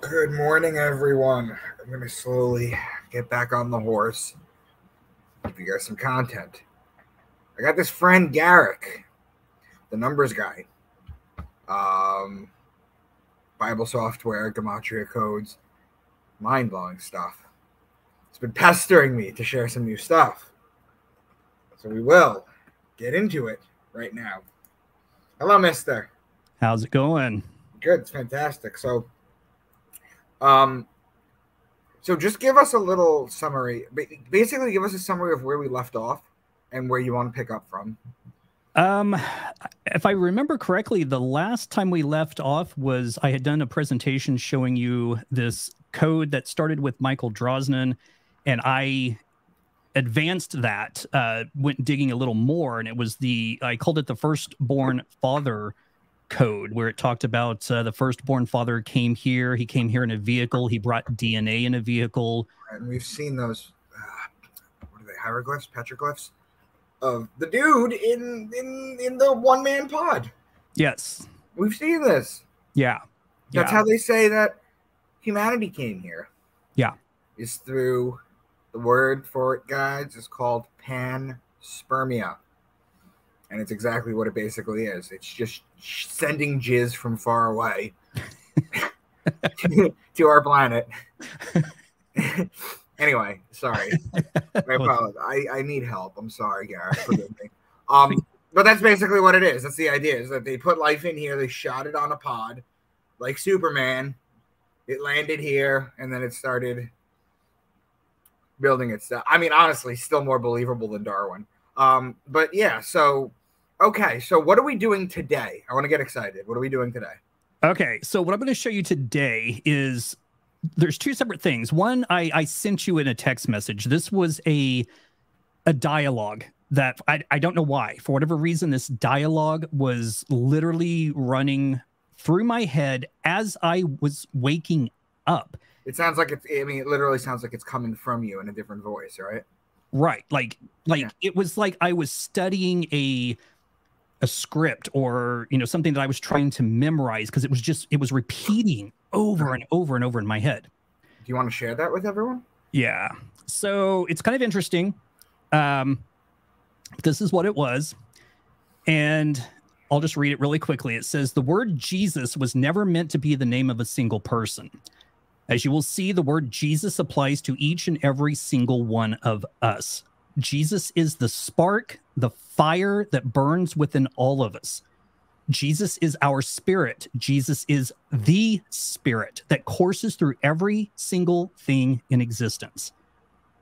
Good morning, everyone. I'm going to slowly get back on the horse, give you guys some content. I got this friend, Garrick, the numbers guy. Bible software, gematria codes, mind-blowing stuff. It's been pestering me to share some new stuff. So we will get into it right now. Hello, mister. How's it going? Good. It's fantastic. So just give us a little summary. Basically, give us a summary of where we left off and where you want to pick up from. Um, if I remember correctly, the last time we left off was I had done a presentation showing you this code that started with Michael Drosnin, and I advanced that, went digging a little more, and it was I called it the firstborn father code, where it talked about the firstborn father came here. He came here in a vehicle. He brought DNA in a vehicle. And we've seen those, what are they, hieroglyphs, petroglyphs of the dude in the one-man pod. Yes. We've seen this. Yeah. That's how they say that humanity came here. Yeah. Is through the word for it, guys, is called panspermia. And it's exactly what it basically is. It's just sending jizz from far away to our planet. Anyway, sorry. I apologize. I need help. I'm sorry, Garrett. Forgive me. But that's basically what it is. That's the idea, is that they put life in here. They shot it on a pod like Superman. It landed here, and then it started building itself. I mean, honestly, still more believable than Darwin. But yeah, so, okay. So what are we doing today? I want to get excited. What are we doing today? Okay. So what I'm going to show you today is there's two separate things. One, I sent you in a text message. This was a dialogue that I don't know why. For whatever reason, this dialogue was literally running through my head as I was waking up. It sounds like it literally sounds like it's coming from you in a different voice, right? Right. Like yeah. It was like I was studying a script, or, something that I was trying to memorize, because it was repeating over and over and over in my head. Do you want to share that with everyone? Yeah. So it's kind of interesting. This is what it was. And I'll just read it really quickly. It says, the word Jesus was never meant to be the name of a single person. As you will see, the word Jesus applies to each and every single one of us. Jesus is the spark, the fire that burns within all of us. Jesus is our spirit. Jesus is the spirit that courses through every single thing in existence.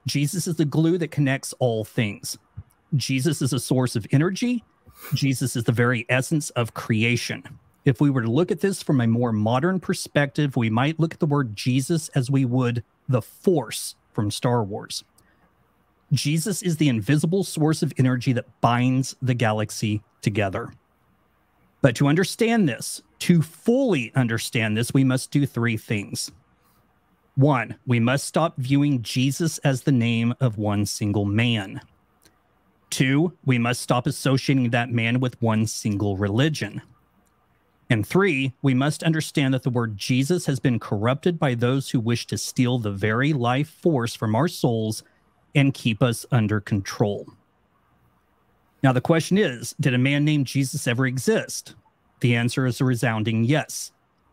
Jesus is the glue that connects all things. Jesus is a source of energy. Jesus is the very essence of creation. If we were to look at this from a more modern perspective, we might look at the word Jesus as we would the Force from Star Wars. Jesus is the invisible source of energy that binds the galaxy together. But to understand this, to fully understand this, we must do three things. One, we must stop viewing Jesus as the name of one single man. Two, we must stop associating that man with one single religion. And three, we must understand that the word Jesus has been corrupted by those who wish to steal the very life force from our souls and keep us under control. Now, the question is, did a man named Jesus ever exist? The answer is a resounding yes.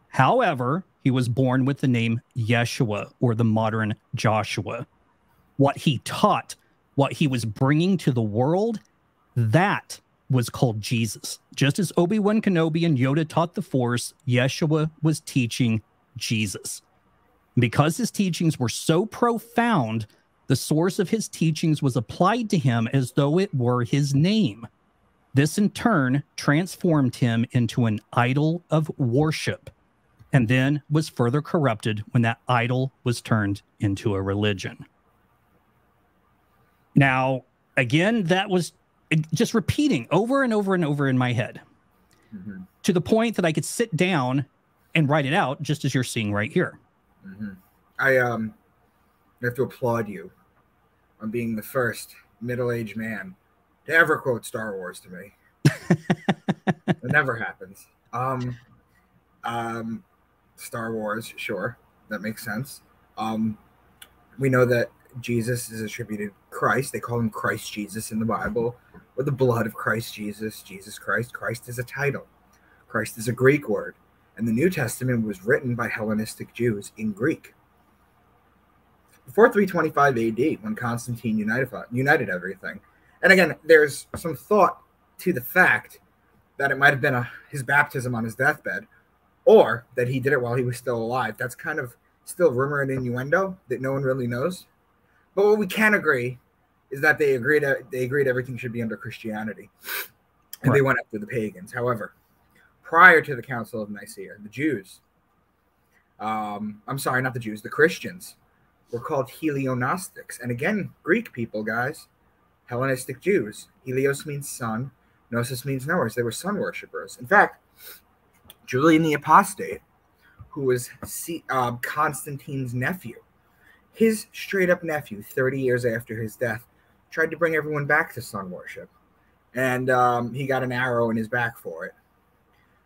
However, he was born with the name Yeshua, or the modern Joshua. What he taught, what he was bringing to the world, that was called Jesus. Just as Obi-Wan Kenobi and Yoda taught the Force, Yeshua was teaching Jesus. Because his teachings were so profound, the source of his teachings was applied to him as though it were his name. This, in turn, transformed him into an idol of worship, and then was further corrupted when that idol was turned into a religion. Now, again, that was just repeating over and over and over in my head, to the point that I could sit down and write it out, just as you're seeing right here. I have to applaud you on being the first middle-aged man to ever quote Star Wars to me. It never happens. Star Wars, sure. That makes sense. We know that Jesus is attributed Christ. They call him Christ Jesus in the Bible, or the blood of Christ Jesus, Jesus Christ. Christ is a title. Christ is a Greek word. And the New Testament was written by Hellenistic Jews in Greek. Before 325 AD, when Constantine united everything. And again, there's some thought to the fact that it might have been his baptism on his deathbed, or that he did it while he was still alive. That's kind of still rumor and innuendo that no one really knows. But what we can agree is that they agreed everything should be under Christianity. And right. They went after the pagans. However, prior to the Council of Nicaea, the Jews, the Christians, were called Heliognostics. And again, Greek people, guys, Hellenistic Jews. Helios means sun, Gnosis means knowers. They were sun worshippers. In fact, Julian the Apostate, who was Constantine's nephew, his straight-up nephew, 30 years after his death, tried to bring everyone back to sun worship. And he got an arrow in his back for it.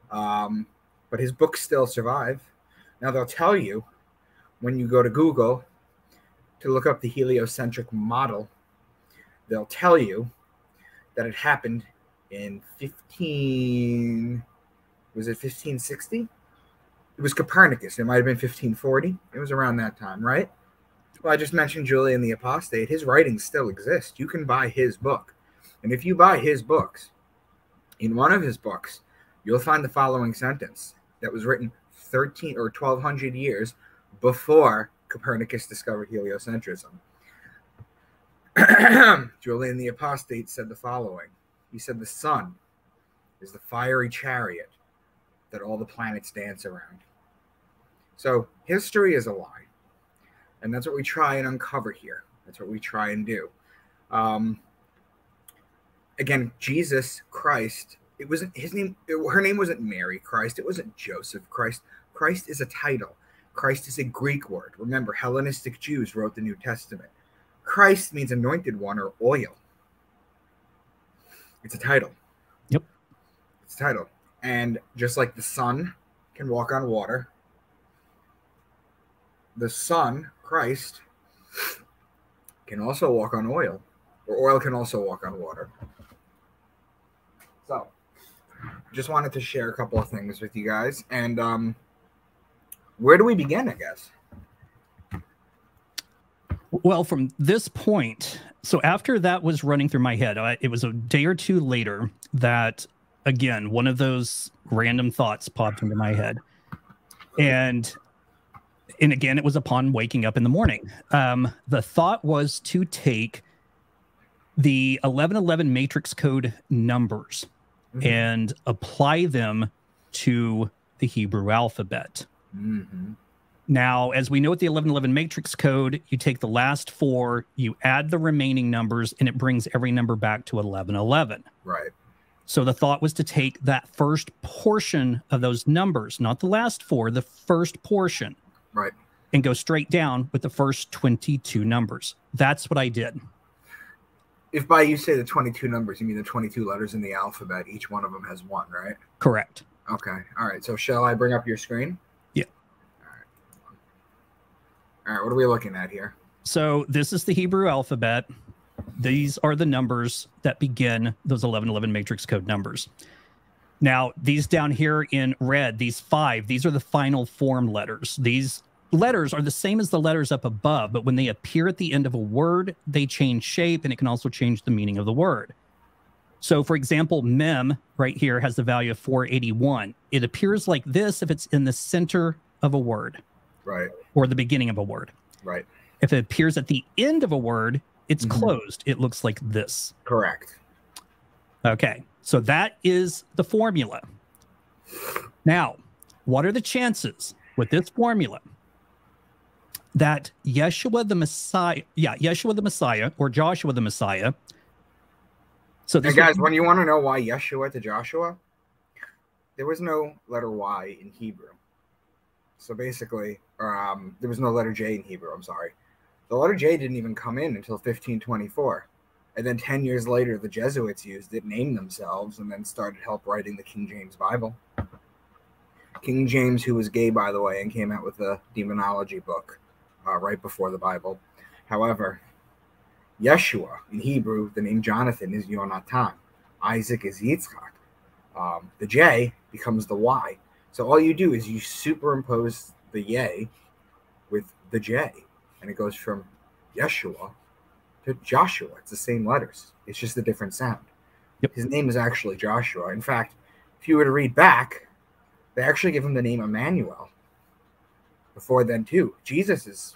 But his books still survive. Now, they'll tell you, when you go to Google to look up the heliocentric model, they'll tell you that it happened in 1560? It was Copernicus. It might have been 1540. It was around that time, right? Well, I just mentioned Julian the Apostate. His writings still exist. You can buy his book. And if you buy his books, in one of his books, you'll find the following sentence that was written 13 or 1200 years before Copernicus discovered heliocentrism. Julian the Apostate said the following. He said, "The sun is the fiery chariot that all the planets dance around." So history is a lie. And that's what we try and uncover here. That's what we try and do. Again, Jesus Christ, it wasn't his name. Her name wasn't Mary Christ. It wasn't Joseph Christ. Christ is a title. Christ is a Greek word. Remember, Hellenistic Jews wrote the New Testament. Christ means anointed one or oil. It's a title. Yep. It's a title. And just like the sun can walk on water, the Son, Christ, can also walk on oil, or oil can also walk on water. So, just wanted to share a couple of things with you guys. And where do we begin, I guess? Well, from this point, so after that was running through my head, it was a day or two later that, again, one of those random thoughts popped into my head. And again, it was upon waking up in the morning. The thought was to take the 1111 matrix code numbers and apply them to the Hebrew alphabet. Now, as we know with the 1111 matrix code, you take the last four, you add the remaining numbers, and it brings every number back to 1111. Right. So the thought was to take that first portion of those numbers, not the last four, the first portion. Right. And go straight down with the first 22 numbers. That's what I did. If by you say the 22 numbers, you mean the 22 letters in the alphabet, each one of them has one, right? Correct. Okay. All right. So shall I bring up your screen? Yeah. All right. What are we looking at here? So this is the Hebrew alphabet. These are the numbers that begin those 1111 matrix code numbers. Now, these down here in red, these 5, these are the final form letters. These letters are the same as the letters up above, but when they appear at the end of a word, they change shape, and it can also change the meaning of the word. So, for example, mem right here has the value of 481. It appears like this if it's in the center of a word. Right. Or the beginning of a word. Right. If it appears at the end of a word, it's closed. It looks like this. Correct. Okay. So that is the formula. Now, what are the chances with this formula that Yeshua the Messiah, or Joshua the Messiah. So this, hey guys, when you want to know why Yeshua to Joshua, there was no letter Y in Hebrew. So basically, there was no letter J in Hebrew. I'm sorry. The letter J didn't even come in until 1524. And then 10 years later, the Jesuits used it, named themselves, and then started writing the King James Bible. King James, who was gay, by the way, and came out with a demonology book right before the Bible. However, Yeshua, in Hebrew, the name Jonathan is Yonatan. Isaac is Yitzchak. The J becomes the Y. So all you do is you superimpose the Yeh with the J, and it goes from Yeshua to Joshua. It's the same letters. It's just a different sound. Yep. His name is actually Joshua. In fact, if you were to read back, they actually give him the name Emmanuel. Before then, too. Jesus is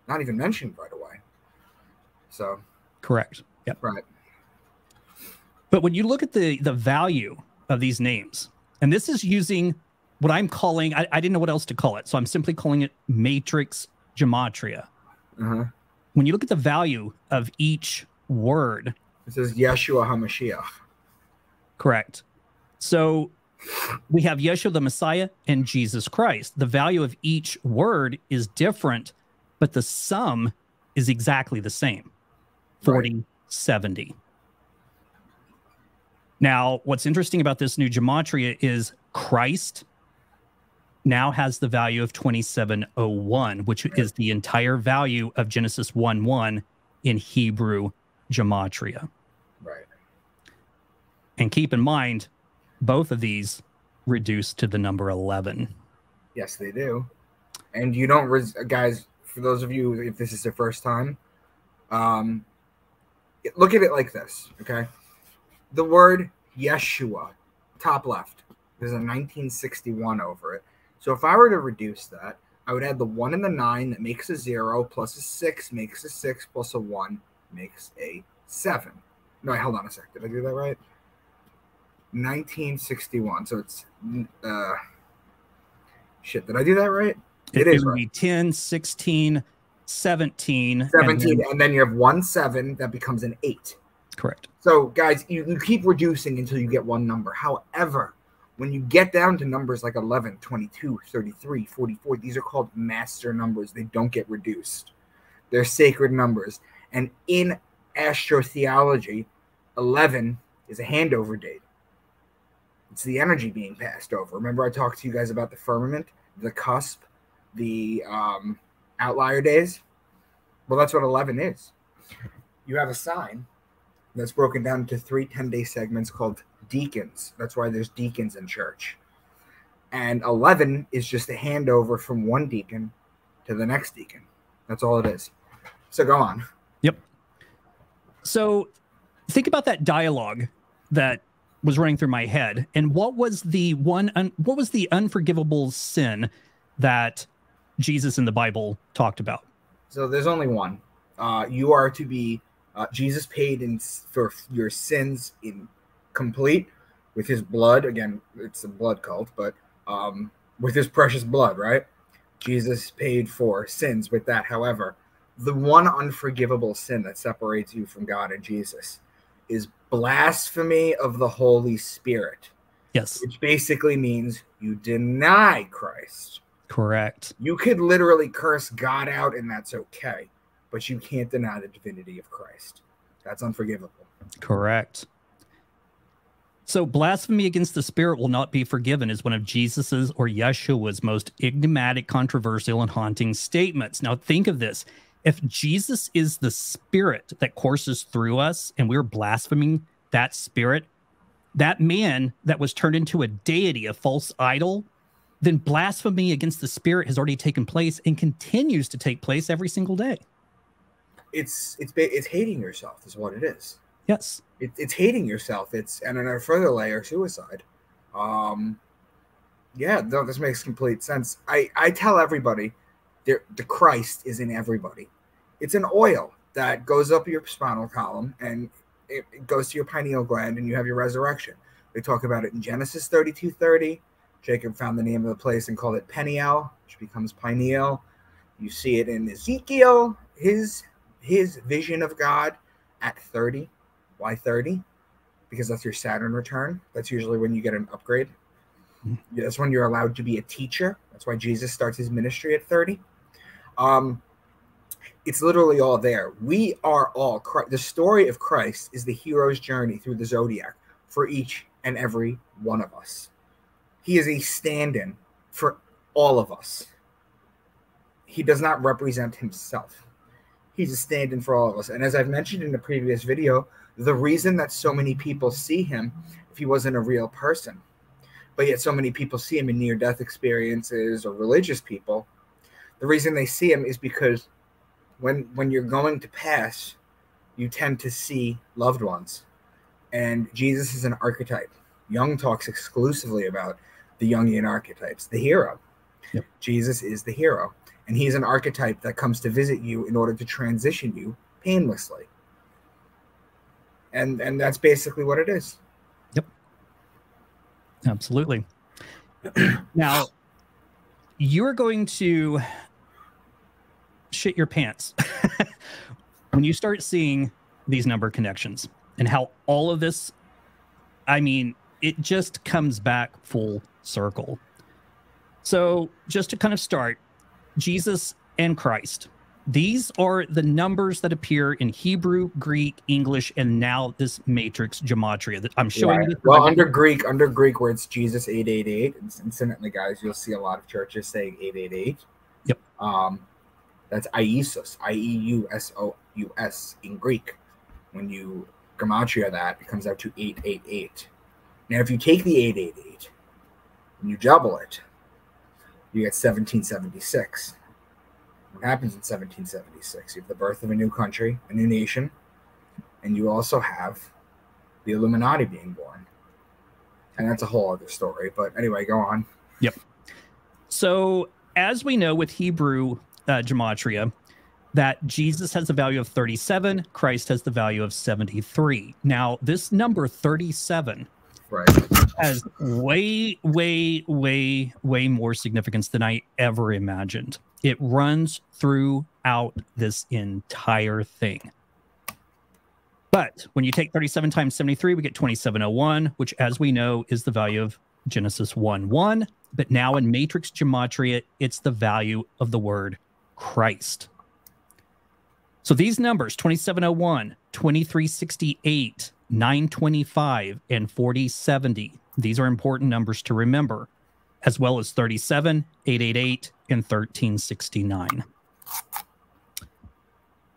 not even mentioned right away. So, correct. Yep. Right. But when you look at the value of these names, and this is using what I'm calling, I didn't know what else to call it, so I'm simply calling it matrix gematria. When you look at the value of each word, it says Yeshua HaMashiach. Correct. So we have Yeshua the Messiah and Jesus Christ. The value of each word is different, but the sum is exactly the same. 40, right. 70. Now, what's interesting about this new gematria is Christ now has the value of 2701, which is the entire value of Genesis 1:1 in Hebrew gematria. Right. And keep in mind, both of these reduce to the number 11. Yes, they do. And you don't, guys, for those of you, if this is the first time, look at it like this, okay? The word Yeshua, top left, there's a 1961 over it. So if I were to reduce that, I would add the 1 and the 9, that makes a 0, plus a 6 makes a 6, plus a 1 makes a 7. No, hold on a sec. Did I do that right? 1961. So it's shit. Did I do that right? It is right. Be 10, 16, 17. 17, and then you have 1 7 that becomes an 8. Correct. So guys, you keep reducing until you get one number. However, when you get down to numbers like 11, 22, 33, 44, these are called master numbers. They don't get reduced. They're sacred numbers. And in astrotheology, 11 is a handover date. It's the energy being passed over. Remember I talked to you guys about the firmament, the cusp, the outlier days? Well, that's what 11 is. You have a sign that's broken down into 3 10-day segments called deacons. That's why there's deacons in church. And 11 is just a handover from one deacon to the next deacon. That's all it is. So go on. Yep. So think about that dialogue that was running through my head. And what was the unforgivable sin that Jesus in the Bible talked about? So there's only one. You are to be Jesus paid for your sins in complete with his blood. Again, it's a blood cult, but with his precious blood, right? Jesus paid for sins with that. However, the one unforgivable sin that separates you from God and Jesus is blasphemy of the Holy Spirit. Yes. Which basically means you deny Christ. Correct. You could literally curse God out, and that's okay. But you can't deny the divinity of Christ. That's unforgivable. Correct. So blasphemy against the Spirit will not be forgiven is one of Jesus's or Yeshua's most enigmatic, controversial, and haunting statements. Now think of this. If Jesus is the Spirit that courses through us and we're blaspheming that Spirit, that man that was turned into a deity, a false idol, then blasphemy against the Spirit has already taken place and continues to take place every single day. It's hating yourself is what it is. Yes. It's hating yourself. And on a further layer, suicide. Yeah, no, this makes complete sense. I tell everybody the Christ is in everybody. It's an oil that goes up your spinal column and it goes to your pineal gland and you have your resurrection. They talk about it in Genesis 32:30. Jacob found the name of the place and called it Peniel, which becomes pineal. You see it in Ezekiel, his vision of God at 30. Why 30? Because that's your Saturn return. That's usually when you get an upgrade. That's when you're allowed to be a teacher. That's why Jesus starts his ministry at 30. It's literally all there. We are all Christ. The story of Christ is the hero's journey through the zodiac for each and every one of us. He is a stand-in for all of us. He does not represent himself. He's a stand-in for all of us. And as I've mentioned in the previous video, the reason that so many people see him, if he wasn't a real person, but yet so many people see him in near-death experiences or religious people, the reason they see him is because when you're going to pass, you tend to see loved ones. And Jesus is an archetype. Jung talks exclusively about the Jungian archetypes, the hero. Yep. Jesus is the hero. And he's an archetype that comes to visit you in order to transition you painlessly. And that's basically what it is. Yep. Absolutely. Now, you're going to shit your pants when you start seeing these number connections and how all of this, I mean, it just comes back full circle. So just to kind of start, Jesus and Christ. These are the numbers that appear in Hebrew, Greek, English, and now this matrix gematria that I'm showing you. Well, under Greek, where it's Jesus 888, incidentally, guys, you'll see a lot of churches saying 888. Yep. That's Iesus, Ieusos in Greek. When you gematria that, it comes out to 888. Now, if you take the 888 and you double it, you get 1776. What happens in 1776? You have the birth of a new country, a new nation, and you also have the Illuminati being born. And that's a whole other story. But anyway, go on. Yep. So as we know with Hebrew gematria, that Jesus has the value of 37, Christ has the value of 73. Now, this number 37 has way, way, way, way more significance than I ever imagined. It runs throughout this entire thing. But when you take 37 times 73, we get 2701, which, as we know, is the value of Genesis 1:1. But now in matrix gematria, it's the value of the word Christ. So these numbers, 2701, 2368, 925, and 4070, these are important numbers to remember, as well as 37, 888, and 1369.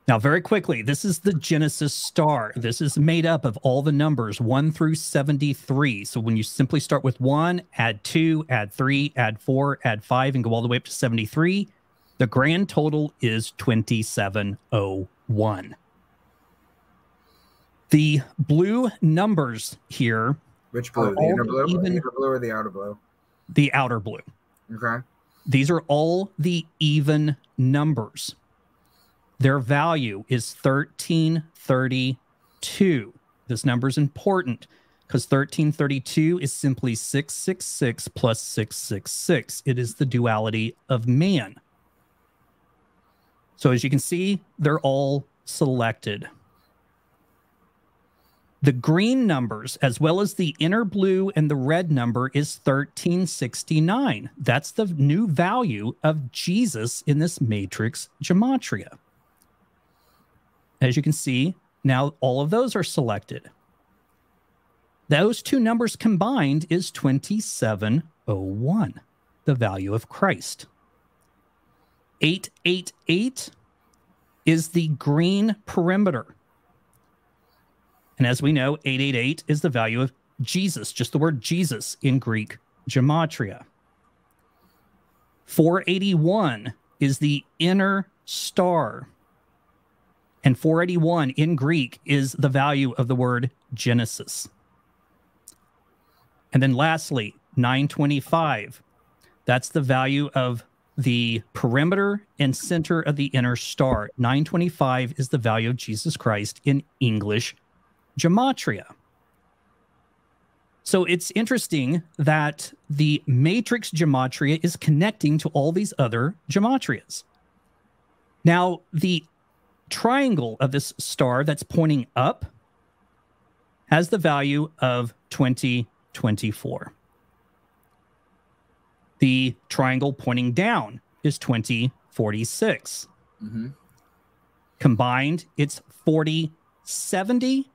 Now, very quickly, this is the Genesis star. This is made up of all the numbers 1 through 73. So when you simply start with 1, add 2, add 3, add 4, add 5, and go all the way up to 73, the grand total is 2701. The blue numbers here. Which blue? The inner blue? The inner blue or the outer blue? The outer blue. Okay. These are all the even numbers. Their value is 1332. This number is important because 1332 is simply 666 plus 666. It is the duality of man. So as you can see, they're all selected. The green numbers, as well as the inner blue and the red number, is 1369. That's the new value of Jesus in this matrix gematria. As you can see, now all of those are selected. Those two numbers combined is 2701, the value of Christ. 888 is the green perimeter. And as we know, 888 is the value of Jesus, just the word Jesus in Greek gematria. 481 is the inner star. And 481 in Greek is the value of the word Genesis. And then lastly, 925. That's the value of the perimeter and center of the inner star. 925 is the value of Jesus Christ in English gematria. So it's interesting that the matrix gematria is connecting to all these other gematrias. Now, the triangle of this star that's pointing up has the value of 2024. The triangle pointing down is 2046. Mm-hmm. Combined, it's 4070,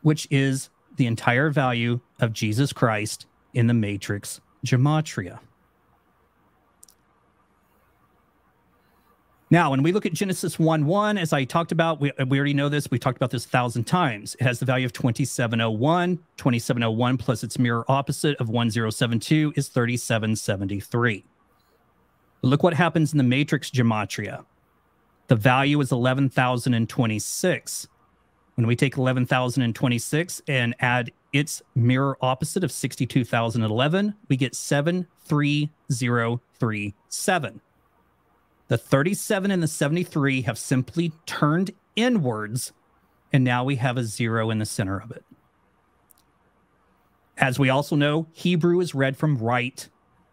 which is the entire value of Jesus Christ in the matrix gematria. Now, when we look at Genesis 1:1, as I talked about, we already know this. We've talked about this 1,000 times. It has the value of 2701. 2701 plus its mirror opposite of 1072 is 3773. But look what happens in the matrix gematria. The value is 11,026. When we take 11,026 and add its mirror opposite of 62,011, we get 73037. The 37 and the 73 have simply turned inwards, and now we have a 0 in the center of it. As we also know, Hebrew is read from right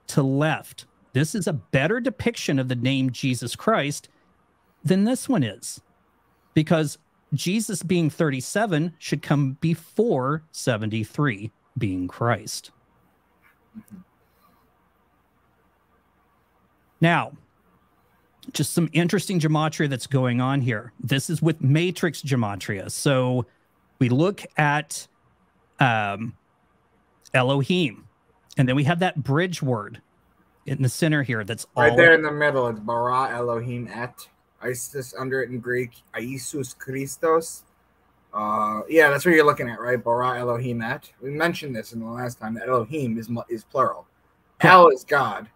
to left. This is a better depiction of the name Jesus Christ than this one is, because Jesus being 37 should come before 73 being Christ. Now, just some interesting gematria that's going on here. This is with matrix gematria. So we look at Elohim, and then we have that bridge word in the center here. That's right there in the middle. It's bara Elohim et. Isis under it in Greek. Isus Christos. Yeah, that's what you're looking at, right? Bara Elohim et. We mentioned this in the last time. That Elohim is plural. El is God.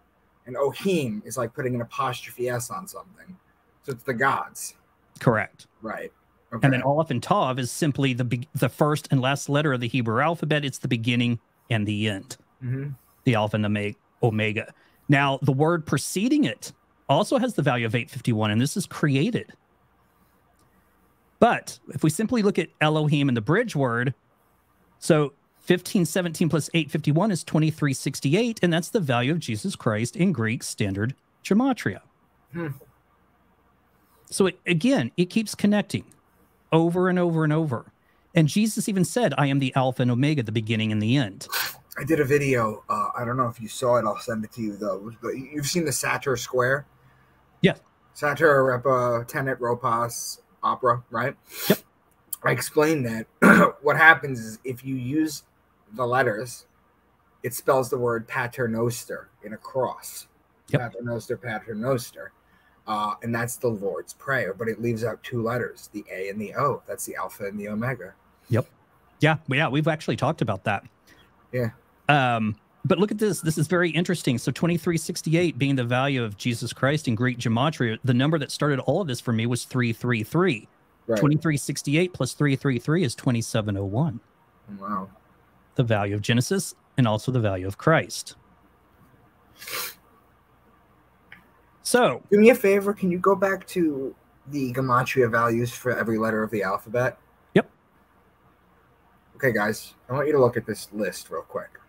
And Ohim is like putting an apostrophe S on something. So it's the gods. Correct. Right. Okay. And then Aleph and Tav is simply the first and last letter of the Hebrew alphabet. It's the beginning and the end. Mm-hmm. The Alpha and the Omega. Now, the word preceding it also has the value of 851, and this is created. But if we simply look at Elohim and the bridge word, so 1517 plus 851 is 2368, and that's the value of Jesus Christ in Greek standard gematria. So again, it keeps connecting over and over and over. And Jesus even said, I am the Alpha and Omega, the beginning and the end. I did a video. I don't know if you saw it. I'll send it to you, though. But you've seen the Satyr Square? Yeah. Satyr, Repa, Tenet, Ropas, Opera, right? Yep. I explained that what happens is if you use the letters, it spells the word paternoster in a cross. Yep. Paternoster, paternoster. And that's the Lord's Prayer, but it leaves out two letters, the A and the O. That's the Alpha and the Omega. Yep. Yeah, we've actually talked about that. Yeah. But look at this. This is very interesting. So 2368 being the value of Jesus Christ in Greek gematria, the number that started all of this for me was 333. Right. 2368 plus 333 is 2701. Wow. The value of Genesis and also the value of Christ. So, do me a favor. Can you go back to the gematria values for every letter of the alphabet? Yep. Okay, guys. I want you to look at this list real quick.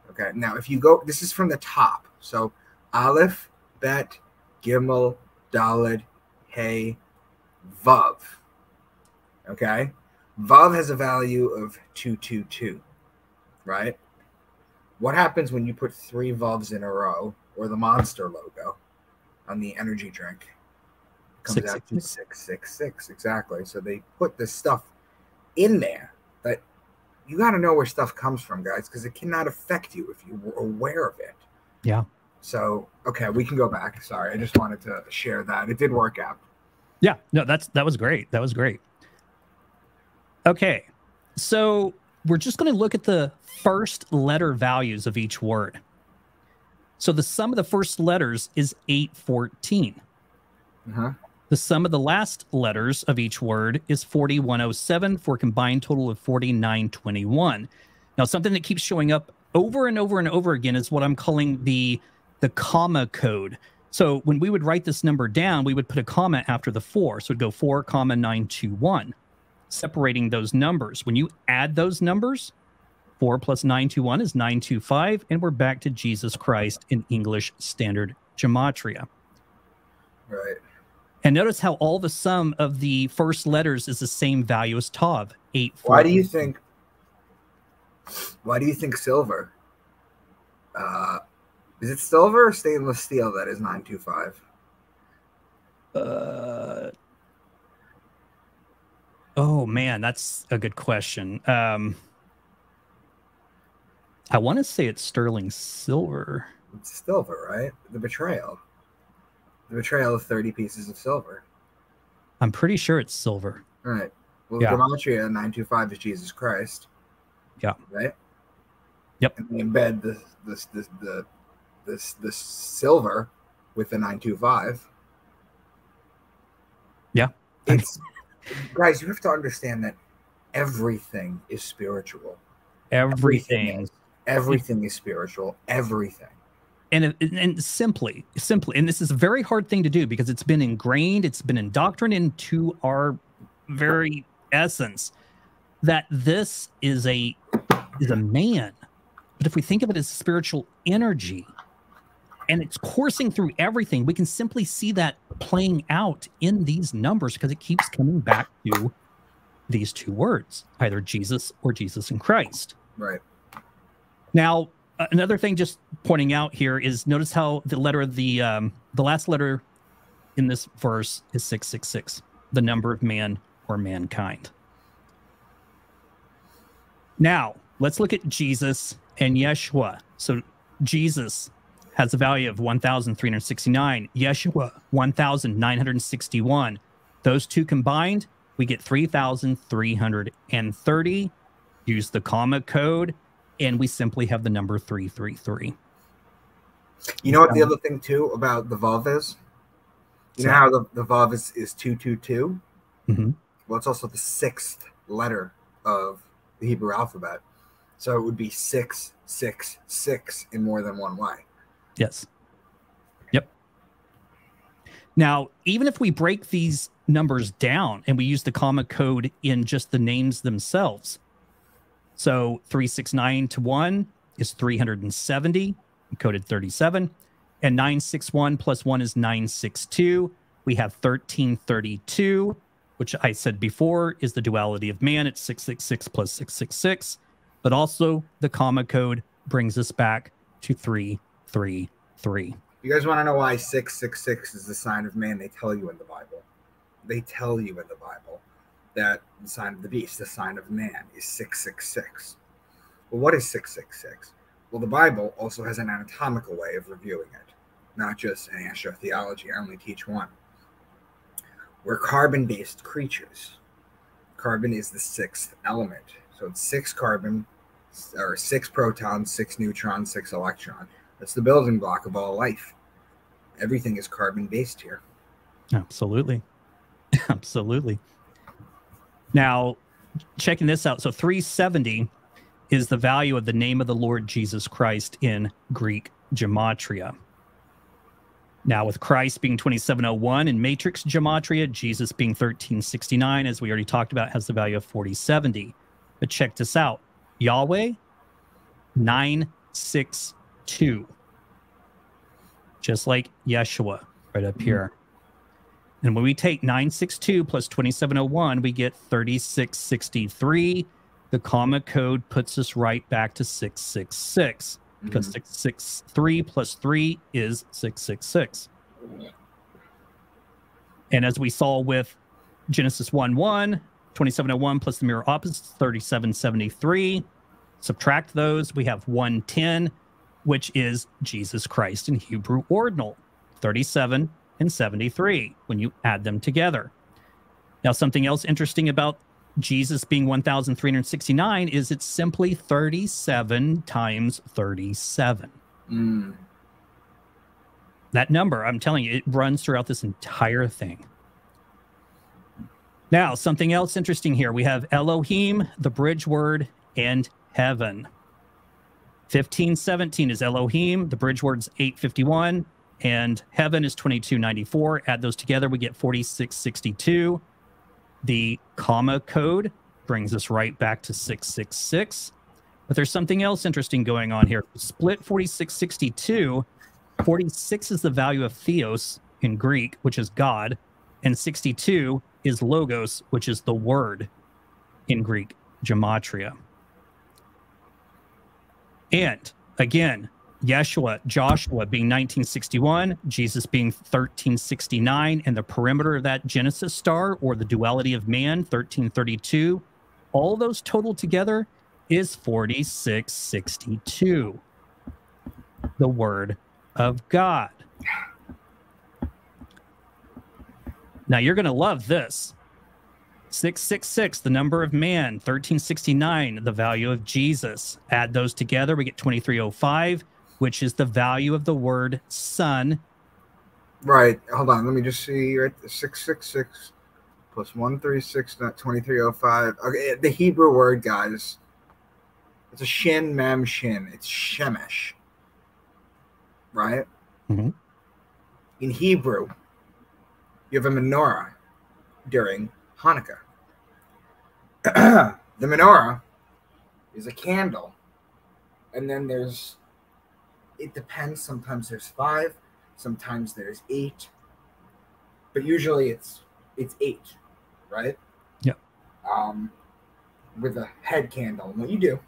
Okay. Now, if you go, this is from the top. So, Aleph, Bet, Gimel, Daled, Hey, Vav. Okay. Vav has a value of 222. Right? What happens when you put 3 Vavs in a row, or the monster logo on the energy drink? It comes out to 666. Exactly. So they put this stuff in there that you got to know where stuff comes from, guys, because it cannot affect you if you're aware of it. Yeah. So, okay, we can go back. Sorry, I just wanted to share that. It did work out. Yeah. No, that was great. That was great. Okay. So we're just going to look at the first letter values of each word. So the sum of the first letters is 814. The sum of the last letters of each word is 4107 for a combined total of 4921. Now, something that keeps showing up over and over and over again is what I'm calling the comma code. So when we would write this number down, we would put a comma after the 4. So it'd go 4, 921, separating those numbers. When you add those numbers, 4 plus 921 is 925, and we're back to Jesus Christ in English Standard Gematria. Right. And notice how all the sum of the first letters is the same value as Tav, 8. Why do you think silver? Is it silver or stainless steel that is 925? Oh man, that's a good question. I want to say it's sterling silver. It's silver, right? The betrayal. The betrayal of 30 pieces of silver. I'm pretty sure it's silver. All right. Well, Yeah. the gematria 925 is Jesus Christ. Yeah. Right. Yep. And we embed this silver with the 925. Yeah. It's guys, you have to understand that everything is spiritual. Everything is spiritual. Everything. And simply, and this is a very hard thing to do because it's been ingrained, it's been indoctrinated into our very essence that this is a man. But if we think of it as spiritual energy and it's coursing through everything, we can simply see that playing out in these numbers because it keeps coming back to these two words, either Jesus or Jesus and Christ. Right. Now, another thing just pointing out here is notice how the letter of the last letter in this verse is 666, the number of man or mankind. Now, let's look at Jesus and Yeshua. So Jesus has a value of 1,369. Yeshua, 1,961. Those two combined, we get 3,330. Use the comma code, and we simply have the number 333. You know what the other thing, too, about the Vav is? You know how the Vav is 222? Mm-hmm. Well, it's also the sixth letter of the Hebrew alphabet. So it would be 666 in more than one way. Yes. Yep. Now, even if we break these numbers down and we use the comma code in just the names themselves, so 369 to 1 is 370, coded 37, and 961 plus 1 is 962. We have 1332, which I said before is the duality of man. It's 666 plus 666. But also the comma code brings us back to 333. You guys want to know why 666 is the sign of man? They tell you in the Bible. They tell you in the Bible that the sign of the beast, the sign of man, is 666. Well, what is 666? Well, the Bible also has an anatomical way of reviewing it, not just an astrotheology. I only teach one. We're carbon-based creatures. Carbon is the sixth element. So it's 6 carbon, or 6 protons, 6 neutrons, 6 electron. That's the building block of all life. Everything is carbon-based here. Absolutely. Absolutely. Now, checking this out. So 370 is the value of the name of the Lord Jesus Christ in Greek gematria. Now, with Christ being 2701 in matrix gematria, Jesus being 1369, as we already talked about, has the value of 4070. But check this out. Yahweh, 962. Just like Yeshua right up here. And when we take 962 plus 2701, we get 3663. The comma code puts us right back to 666 because 663 plus 3 is 666. And as we saw with Genesis 1:1, 2701 plus the mirror opposites, 3773. Subtract those, we have 110, which is Jesus Christ in Hebrew ordinal, 37 and 73 when you add them together. Now, something else interesting about Jesus being 1,369 is it's simply 37 times 37. That number, I'm telling you, it runs throughout this entire thing. Now, something else interesting here. We have Elohim, the bridge word, and heaven. 1517 is Elohim. The bridge word's 851. And heaven is 2294. Add those together, we get 4662. The comma code brings us right back to 666. But there's something else interesting going on here. Split 4662. 46 is the value of theos in Greek, which is God. And 62 is logos, which is the word in Greek gematria. And again, Joshua being 1961, Jesus being 1369, and the perimeter of that Genesis star, or the duality of man, 1332. All those total together is 4662, the word of God. Now you're going to love this. 666, the number of man. 1369, the value of Jesus. Add those together, we get 2305, which is the value of the word son. Right. Hold on. Let me just see. Right. 666 plus 136, not 2305. Okay. The Hebrew word, guys. It's a shin, mem, shin. It's shemesh. Right? Mm-hmm. In Hebrew, you have a menorah during Hanukkah. The menorah is a candle. And then there's, it depends. Sometimes there's 5. Sometimes there's 8. But usually it's 8, right? Yep. With a head candle. And what you do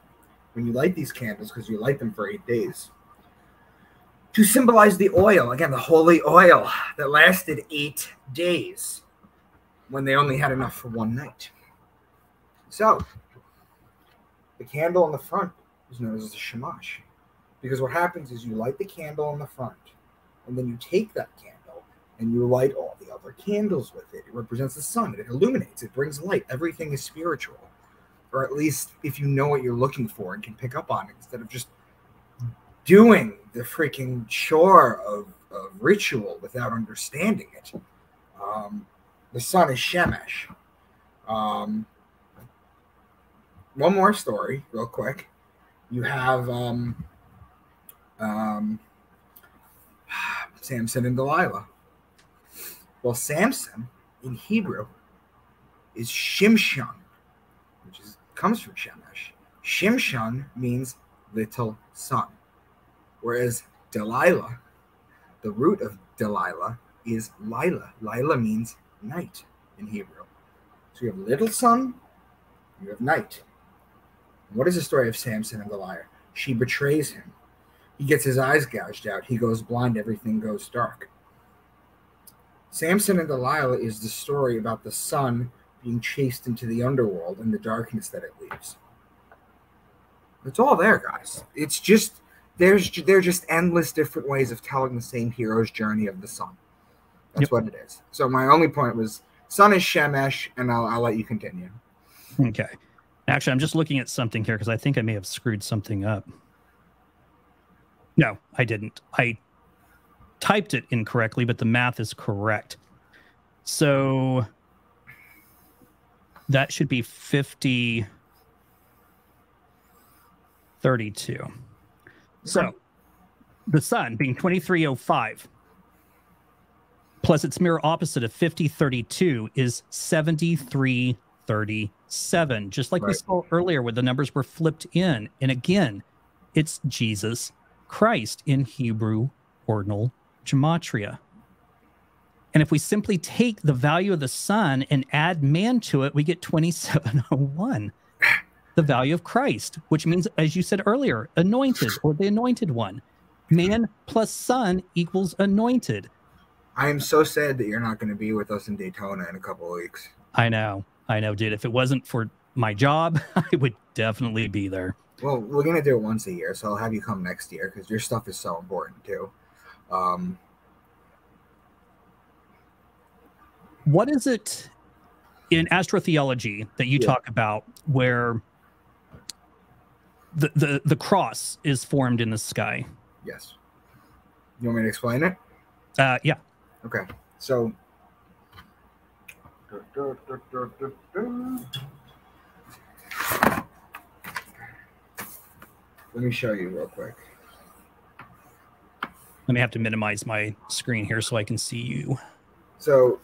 when you light these candles, because you light them for 8 days, to symbolize the oil, again, the holy oil that lasted 8 days when they only had enough for one night. So, the candle on the front is known as the shamash, because what happens is you light the candle on the front, and then you take that candle and you light all the other candles with it. It represents the sun. It illuminates. It brings light. Everything is spiritual. Or at least if you know what you're looking for and can pick up on it, instead of just doing the freaking chore of ritual without understanding it. The sun is Shemesh. One more story, real quick. You have Samson and Delilah. Well, Samson in Hebrew is Shimshon, which comes from Shemesh. Shimshon means little son, whereas Delilah, the root of Delilah, is Lila. Lila means night in Hebrew. So you have little son, you have night. What is the story of Samson and Delilah? She betrays him. He gets his eyes gouged out. He goes blind. Everything goes dark. Samson and Delilah is the story about the sun being chased into the underworld and the darkness that it leaves. It's all there, guys. It's just there are just endless different ways of telling the same hero's journey of the sun. That's what it is. So my only point was sun is Shemesh, and I'll let you continue. Okay. Actually, I'm just looking at something here because I think I may have screwed something up. No, I didn't. I typed it incorrectly, but the math is correct. So that should be 5032. So the sun being 2305 plus its mirror opposite of 5032 is 7337, just like we saw earlier where the numbers were flipped in. And again, it's Jesus Christ in Hebrew ordinal gematria. And if we simply take the value of the sun and add man to it, we get 2701, the value of Christ, which means, as you said earlier, anointed or the anointed one. Man plus sun equals anointed. I am so sad that you're not going to be with us in Daytona in a couple of weeks. I know, dude. If it wasn't for my job, I would definitely be there. Well, we're going to do it once a year, so I'll have you come next year because your stuff is so important too. What is it in astrotheology that you talk about where the cross is formed in the sky? Yes. You want me to explain it? Yeah. Okay. So let me show you real quick. Let me have to minimize my screen here so I can see you. So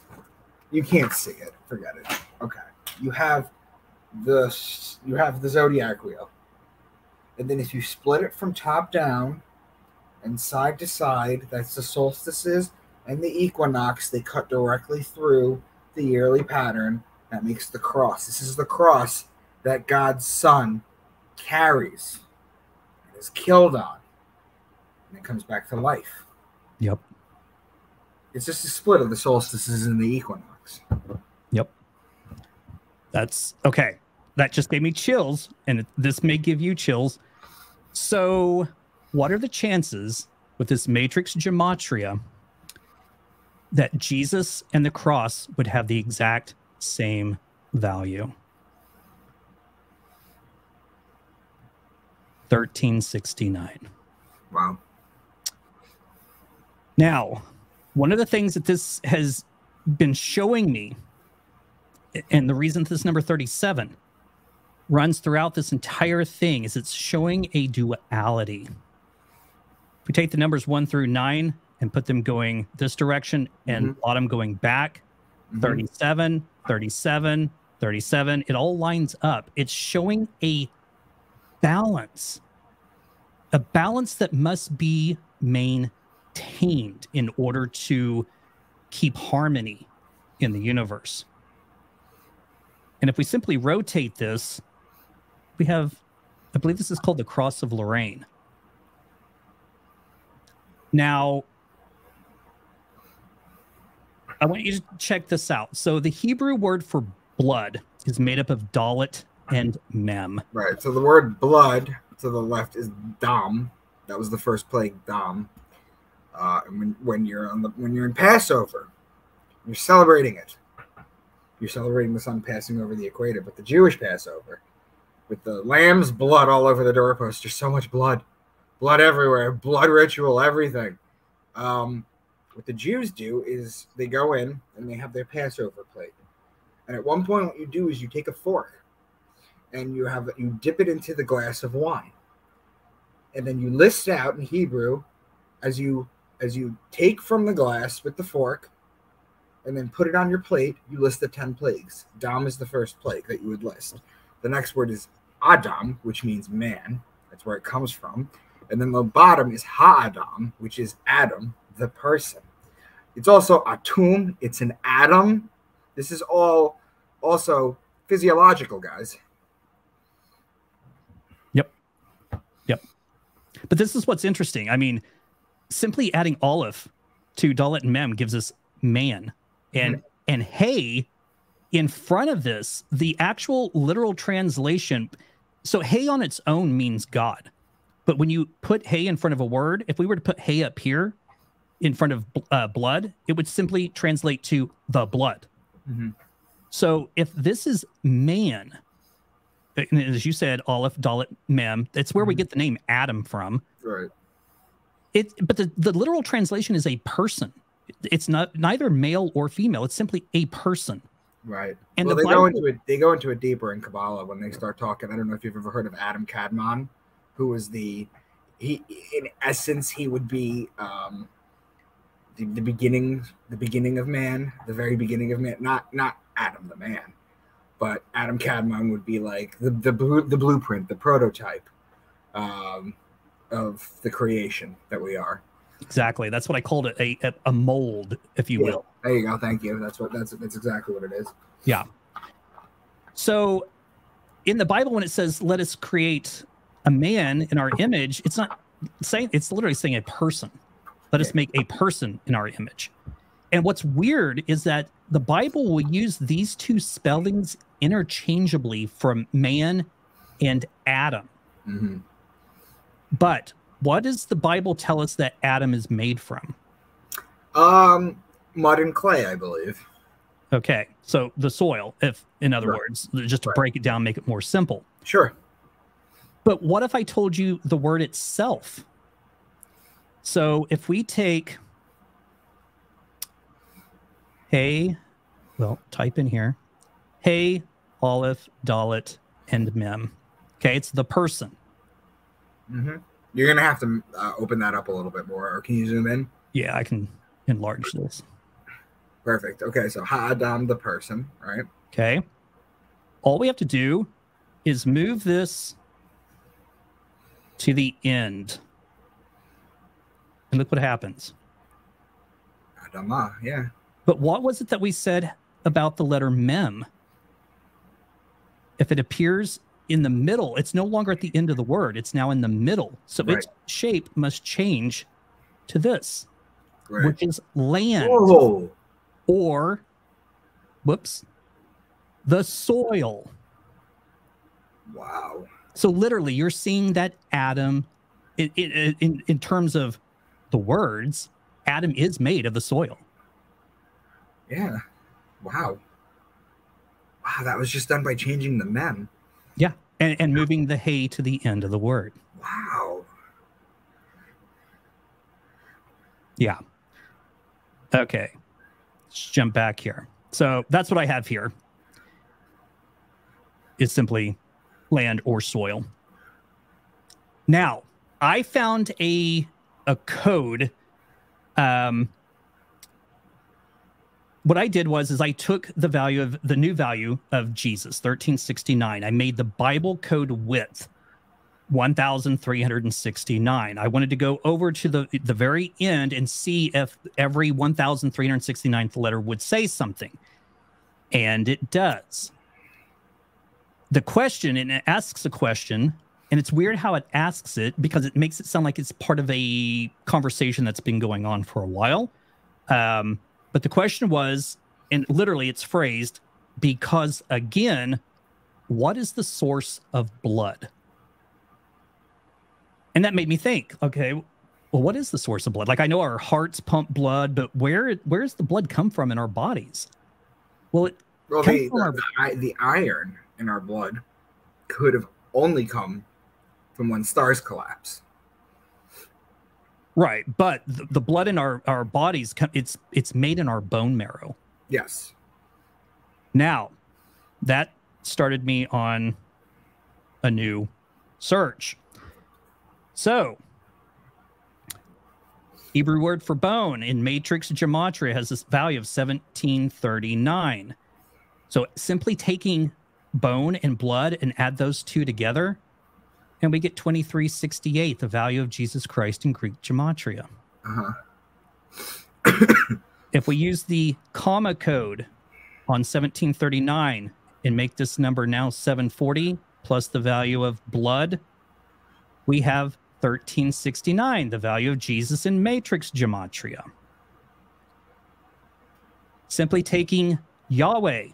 you can't see it. Forget it. Okay. You have the zodiac wheel. And then if you split it from top down and side to side, that's the solstices and the equinox. They cut directly through the yearly pattern. That makes the cross. This is the cross that God's son carries and is killed on. And it comes back to life. Yep. It's just a split of the solstices and the equinox. Yep. That's okay. that just gave me chills, and this may give you chills. So what are the chances with this matrix gematria that Jesus and the cross would have the exact same value? 1369. Wow. Now, one of the things that this has been showing me, and the reason this number 37 runs throughout this entire thing, is it's showing a duality. If we take the numbers 1 through 9 and put them going this direction and bottom going back, 37, 37, 37, it all lines up. It's showing a balance that must be maintained in order to keep harmony in the universe. And if we simply rotate this, we have, I believe this is called the Cross of Lorraine. Now, I want you to check this out. So the Hebrew word for blood is made up of dalet and mem. Right. So the word blood to the left is dam. That was the first plague, dam. And when you're in Passover, you're celebrating it. You're celebrating the sun passing over the equator, but the Jewish Passover, with the lamb's blood all over the doorpost, there's so much blood everywhere, blood ritual, everything. What the Jews do is they go in and they have their Passover plate, and at one point, what you do is you take a fork and you dip it into the glass of wine, and then you list out in Hebrew as you take from the glass with the fork and then put it on your plate, you list the 10 plagues. Dam is the first plague that you would list. The next word is Adam, which means man. That's where it comes from. And then the bottom is Ha-Adam, which is Adam, the person. It's also Atum. It's an atom. This is all also physiological, guys. Yep. But this is what's interesting. I mean, simply adding Aleph to Dalet and Mem gives us man. And hey, in front of this, the actual literal translation. So hey on its own means God. But when you put hey in front of a word, if we were to put hey up here in front of blood, it would simply translate to the blood. So if this is man, and as you said, Aleph, Dalet, Mem, that's where we get the name Adam from. Right. But the literal translation is a person. It's not neither male or female. It's simply a person. Right. And well, they go into it deeper in Kabbalah when they start talking. I don't know if you've ever heard of Adam Kadmon, who was in essence, he would be the beginning of man, the very beginning of man. Not Adam the man, but Adam Kadmon would be like the blueprint, the prototype of the creation that we are. Exactly. That's what I called it, a mold, if you will. There you go. Thank you. That's exactly what it is. Yeah. So in the Bible, when it says, let us create a man in our image, it's not saying, it's literally saying a person. Let us make a person in our image. And what's weird is that the Bible will use these two spellings interchangeably from man and Adam. But what does the Bible tell us that Adam is made from? Mud and clay, I believe. Okay, so the soil, if in other words, just to break it down, make it more simple. Sure. But what if I told you the word itself? So if we take, hey, well, type in here, hey, Aleph, Dalet, and Mem. Okay, it's the person. You're going to have to open that up a little bit more. Or can you zoom in? Yeah, I can enlarge this. Perfect. Okay, so Ha-Adam, the person, right? Okay. All we have to do is move this to the end. And look what happens. Adama, yeah. But what was it that we said about the letter Mem? If it appears in the middle, it's no longer at the end of the word. It's now in the middle. So its shape must change to this, which is land. Whoa. Or, whoops, the soil. Wow. So literally, you're seeing that Adam, in terms of the words, Adam is made of the soil. Yeah. Wow. Wow, that was just done by changing the mem. Yeah, and moving the hey to the end of the word. Wow. Yeah. Okay. Let's jump back here. So that's what I have here. It's simply land or soil. Now, I found a code. What I did was I took the value of the new value of Jesus, 1369. I made the Bible code width 1,369. I wanted to go over to the very end and see if every 1,369th letter would say something. And it does. The question, and it asks a question, and it's weird how it asks it because it makes it sound like it's part of a conversation that's been going on for a while. But the question was, and literally it's phrased, because again, what is the source of blood? And that made me think, okay, well, what is the source of blood? Like, I know our hearts pump blood, but where's the blood come from in our bodies? Well, the iron in our blood could have only come from when stars collapse. Right, but the blood in our bodies, it's made in our bone marrow. Yes. Now, that started me on a new search. So, Hebrew word for bone in matrix gematria has this value of 1739. So simply taking bone and blood and add those two together, and we get 2368, the value of Jesus Christ in Greek gematria. Uh-huh. If we use the comma code on 1739 and make this number now 740 plus the value of blood, we have 1369, the value of Jesus in matrix gematria. Simply taking Yahweh,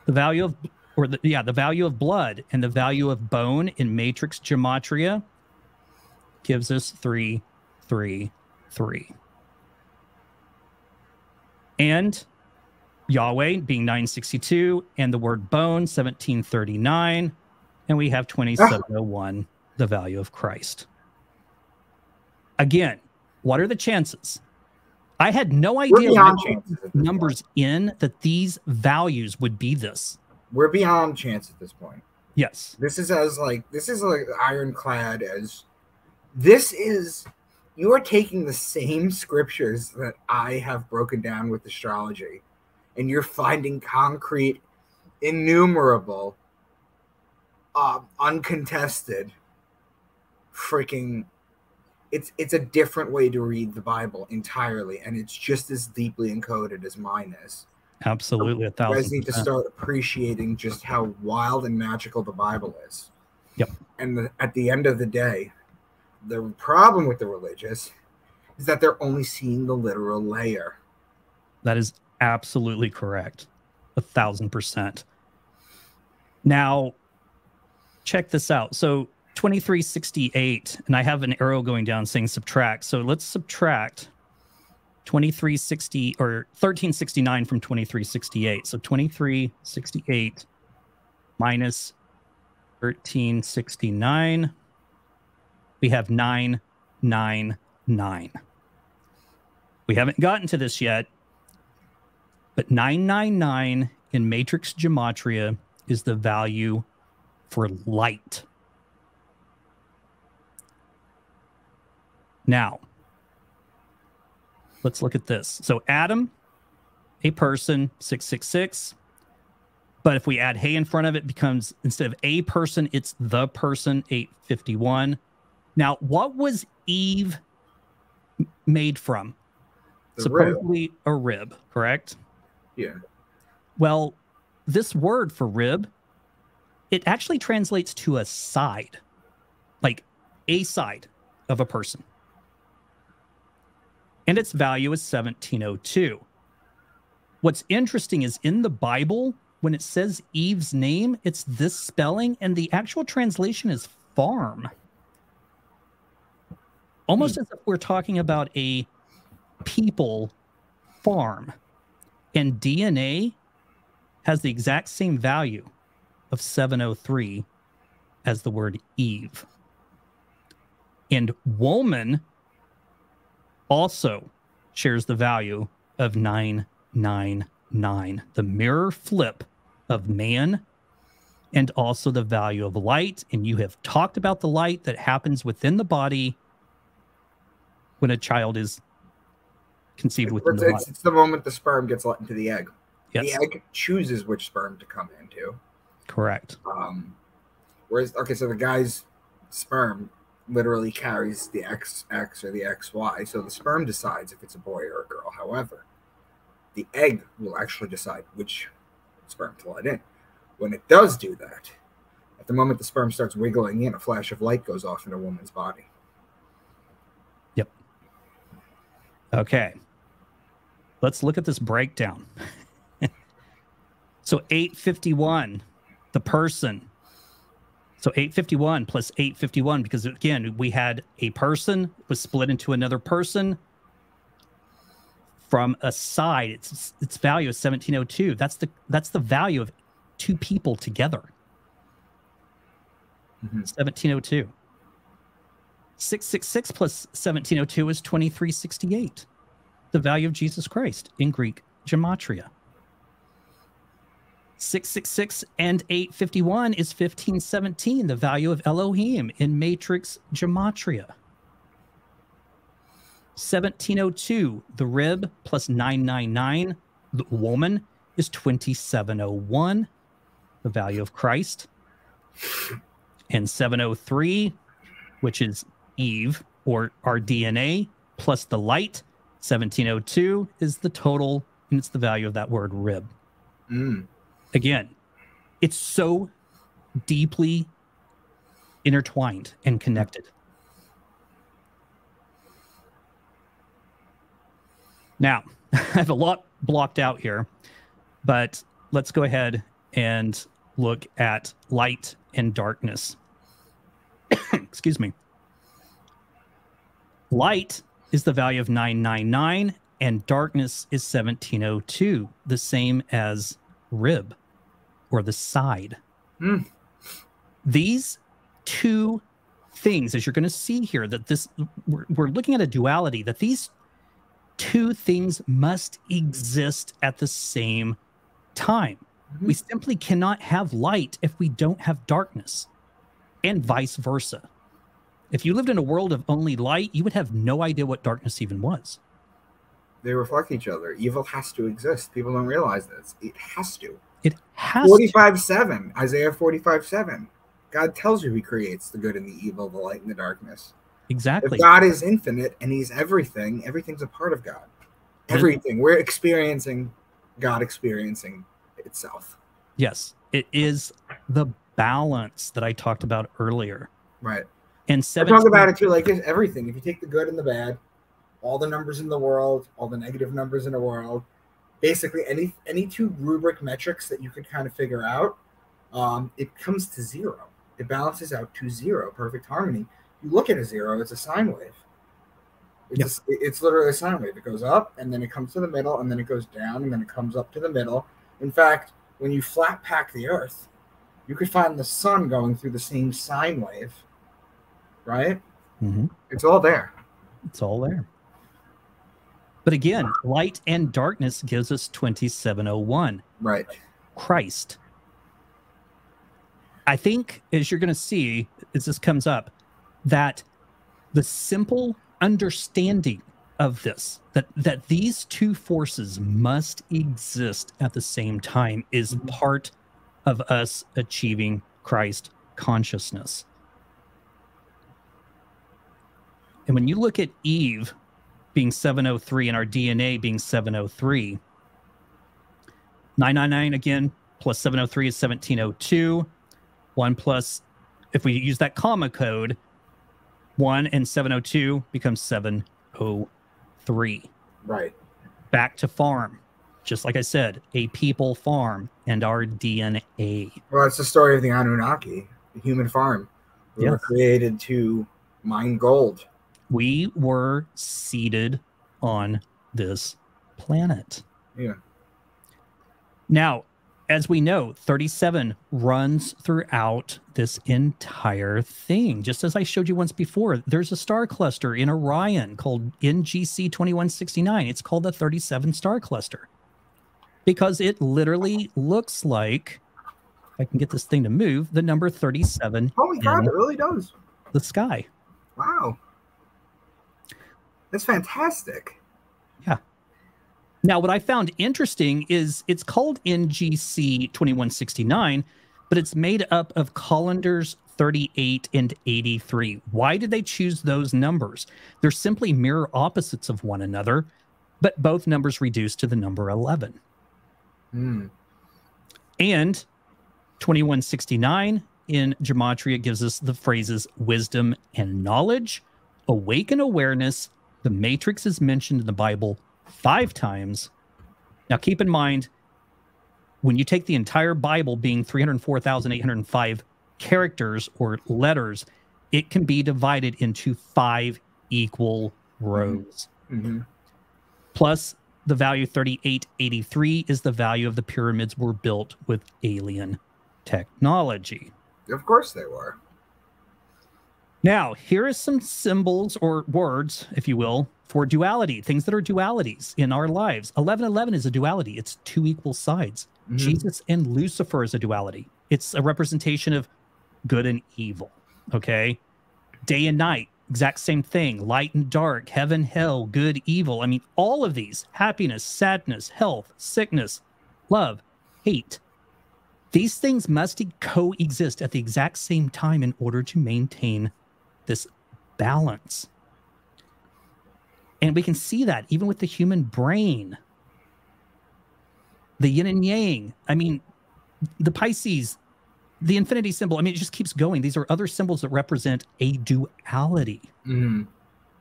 the value of the value of blood and the value of bone in matrix gematria gives us 333. And Yahweh being 962 and the word bone 1739, and we have 2701, the value of Christ. Again, what are the chances? I had no idea numbers in that these values would be this. We're beyond chance at this point. Yes. This is like ironclad as this is. You are taking the same scriptures that I have broken down with astrology, and you're finding concrete, innumerable, uncontested, freaking. It's a different way to read the Bible entirely, and it's just as deeply encoded as mine is. Absolutely, 1,000%. You guys need to start appreciating just how wild and magical the Bible is. Yep. And at the end of the day, the problem with the religious is that they're only seeing the literal layer. That is absolutely correct. 1,000%. Now, check this out. So 2368, and I have an arrow going down saying subtract. So let's subtract 2360 or 1369 from 2368. So 2368 minus 1369, we have 999. We haven't gotten to this yet, but 999 in matrix gematria is the value for light. Now, let's look at this. So Adam, a person, 666. But if we add hey in front of it, becomes, instead of a person, it's the person, 851. Now, what was Eve made from? Supposedly a rib, correct? Yeah. Well, this word for rib, it actually translates to a side, like a side of a person. And its value is 1702. What's interesting is in the Bible, when it says Eve's name, it's this spelling, and the actual translation is farm. Almost as if we're talking about a people farm. And DNA has the exact same value of 703 as the word Eve. And woman also shares the value of 999, the mirror flip of man, and also the value of light. And you have talked about the light that happens within the body when a child is conceived within the body. It's the moment the sperm gets let into the egg. Yes. The egg chooses which sperm to come into. Correct. Whereas, okay, so the guy's sperm literally carries the XX or the XY, so the sperm decides if it's a boy or a girl. However, the egg will actually decide which sperm to let in. When it does do that, at the moment the sperm starts wiggling in, a flash of light goes off in a woman's body. Yep. Okay. Let's look at this breakdown. So 851, the person. So 851 plus 851, because again, we had a person was split into another person from a side. Its value is 1702. That's the value of two people together. 1702. 666 plus 1702 is 2368. The value of Jesus Christ in Greek gematria. 666 and 851 is 1517, the value of Elohim in matrix gematria. 1702, the rib plus 999, the woman, is 2701, the value of Christ. And 703, which is Eve, or our DNA, plus the light, 1702 is the total, and it's the value of that word rib. Again, it's so deeply intertwined and connected. Now, I have a lot blocked out here, but let's go ahead and look at light and darkness. Excuse me. Light is the value of 999, and darkness is 1702, the same as rib, or the side. These two things, as you're going to see here, that we're looking at a duality, that these two things must exist at the same time. We simply cannot have light if we don't have darkness, and vice versa. If you lived in a world of only light, you would have no idea what darkness even was. They reflect each other. Evil has to exist. People don't realize this. It has to. It has 45:7, Isaiah 45:7. God tells you he creates the good and the evil, the light and the darkness. Exactly. If God is infinite and he's everything, everything's a part of God. Everything. We're experiencing God experiencing itself. Yes. It is the balance that I talked about earlier. Right. And I talk about it too, like it's everything. If you take the good and the bad, all the numbers in the world, all the negative numbers in the world, basically any two rubric metrics that you could kind of figure out, it comes to zero. It balances out to zero, perfect harmony. You look at a zero, it's a sine wave. It's literally a sine wave. It goes up, and then it comes to the middle, and then it goes down, and then it comes up to the middle. In fact, when you flat pack the Earth, you could find the sun going through the same sine wave, right? It's all there. It's all there. But again, light and darkness gives us 2701. Right. Christ. I think, as you're going to see, as this comes up, that the simple understanding of this, that these two forces must exist at the same time, is part of us achieving Christ consciousness. And when you look at Eve being 703 and our DNA being 703, 999 again, plus 703 is 1702. 1 plus, if we use that comma code, 1 and 702 becomes 703. Right. Back to farm. just like I said, a people farm and our DNA. Well, it's the story of the Anunnaki, the human farm. We were created to mine gold. We were seeded on this planet. Yeah. Now, as we know, 37 runs throughout this entire thing. Just as I showed you once before, there's a star cluster in Orion called NGC 2169. It's called the 37 star cluster because it literally looks like, if I can get this thing to move, the number 37. Holy crap, it really does. The sky. Wow. That's fantastic. Yeah. Now, what I found interesting is it's called NGC 2169, but it's made up of colanders 38 and 83. Why did they choose those numbers? They're simply mirror opposites of one another, but both numbers reduce to the number 11. And 2169 in gematria gives us the phrases wisdom and knowledge, awaken awareness. The matrix is mentioned in the Bible 5 times. Now, keep in mind, when you take the entire Bible being 304,805 characters or letters, it can be divided into 5 equal rows. Plus, the value 3883 is the value of the pyramids were built with alien technology. Of course they were. Now, here is some symbols or words, if you will, for duality, things that are dualities in our lives. 1111 is a duality. It's 2 equal sides. Jesus and Lucifer is a duality. It's a representation of good and evil, okay? Day and night, exact same thing. Light and dark, heaven, hell, good, evil. I mean, all of these, happiness, sadness, health, sickness, love, hate. These things must coexist at the exact same time in order to maintain this balance. And we can see that even with the human brain. The yin and yang. I mean, the Pisces, the infinity symbol. I mean, it just keeps going. These are other symbols that represent a duality.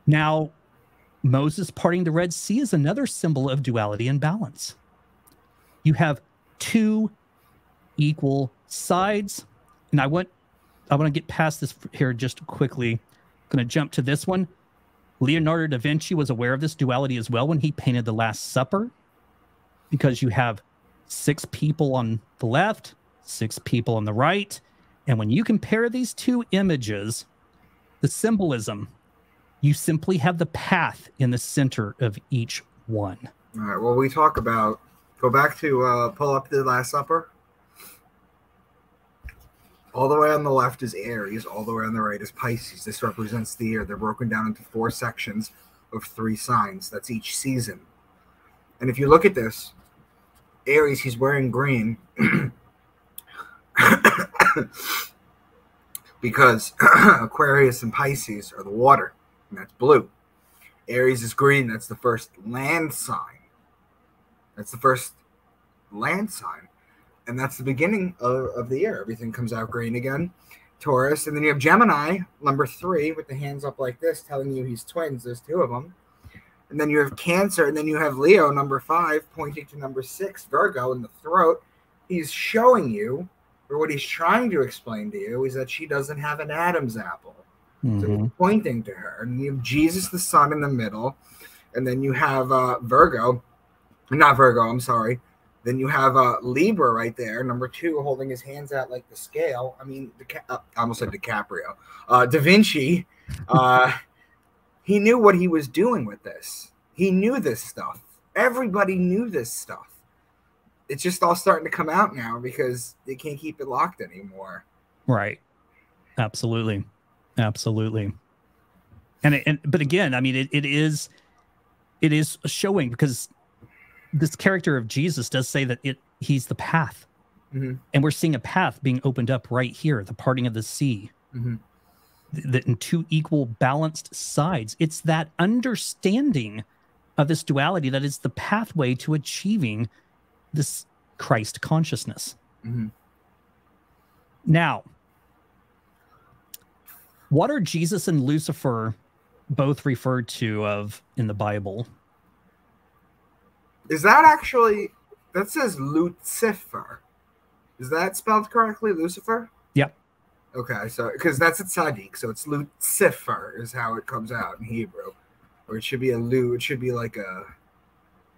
Now, Moses parting the Red Sea is another symbol of duality and balance. You have 2 equal sides. And I want to get past this here just quickly. I'm going to jump to this one. Leonardo da Vinci was aware of this duality as well when he painted the Last Supper, because you have 6 people on the left, 6 people on the right. And when you compare these 2 images, the symbolism, you simply have the path in the center of each one. All right. Well, we talk about, go back to pull up the Last Supper. All the way on the left is Aries. All the way on the right is Pisces. This represents the year. They're broken down into 4 sections of 3 signs. That's each season. And if you look at this, Aries, he's wearing green because Aquarius and Pisces are the water, and that's blue. Aries is green. That's the first land sign. That's the first land sign. And that's the beginning of the year. Everything comes out green again. Taurus. And then you have Gemini, number 3, with the hands up like this, telling you he's twins. There's 2 of them. And then you have Cancer. And then you have Leo, number 5, pointing to number 6, Virgo, in the throat. He's showing you, or what he's trying to explain to you, is that she doesn't have an Adam's apple. So he's pointing to her. And you have Jesus, the sun, in the middle. And then you have Virgo. Not Virgo, I'm sorry. Then you have Libra right there, number 2, holding his hands out like the scale. I mean, I almost said DiCaprio. Da Vinci, he knew what he was doing with this. He knew this stuff. Everybody knew this stuff. It's just all starting to come out now because they can't keep it locked anymore. Right. Absolutely. Absolutely. But again, I mean, it is showing, because this character of Jesus does say that he's the path. And we're seeing a path being opened up right here, the parting of the sea. That in 2 equal balanced sides. It's that understanding of this duality that is the pathway to achieving this Christ consciousness. Now, what are Jesus and Lucifer both referred to of in the Bible? Is that actually, that says Lucifer. Is that spelled correctly, Lucifer? Yep. Okay, so because that's a tzaddik, so it's Lucifer is how it comes out in Hebrew, or it should be a lu. It should be like a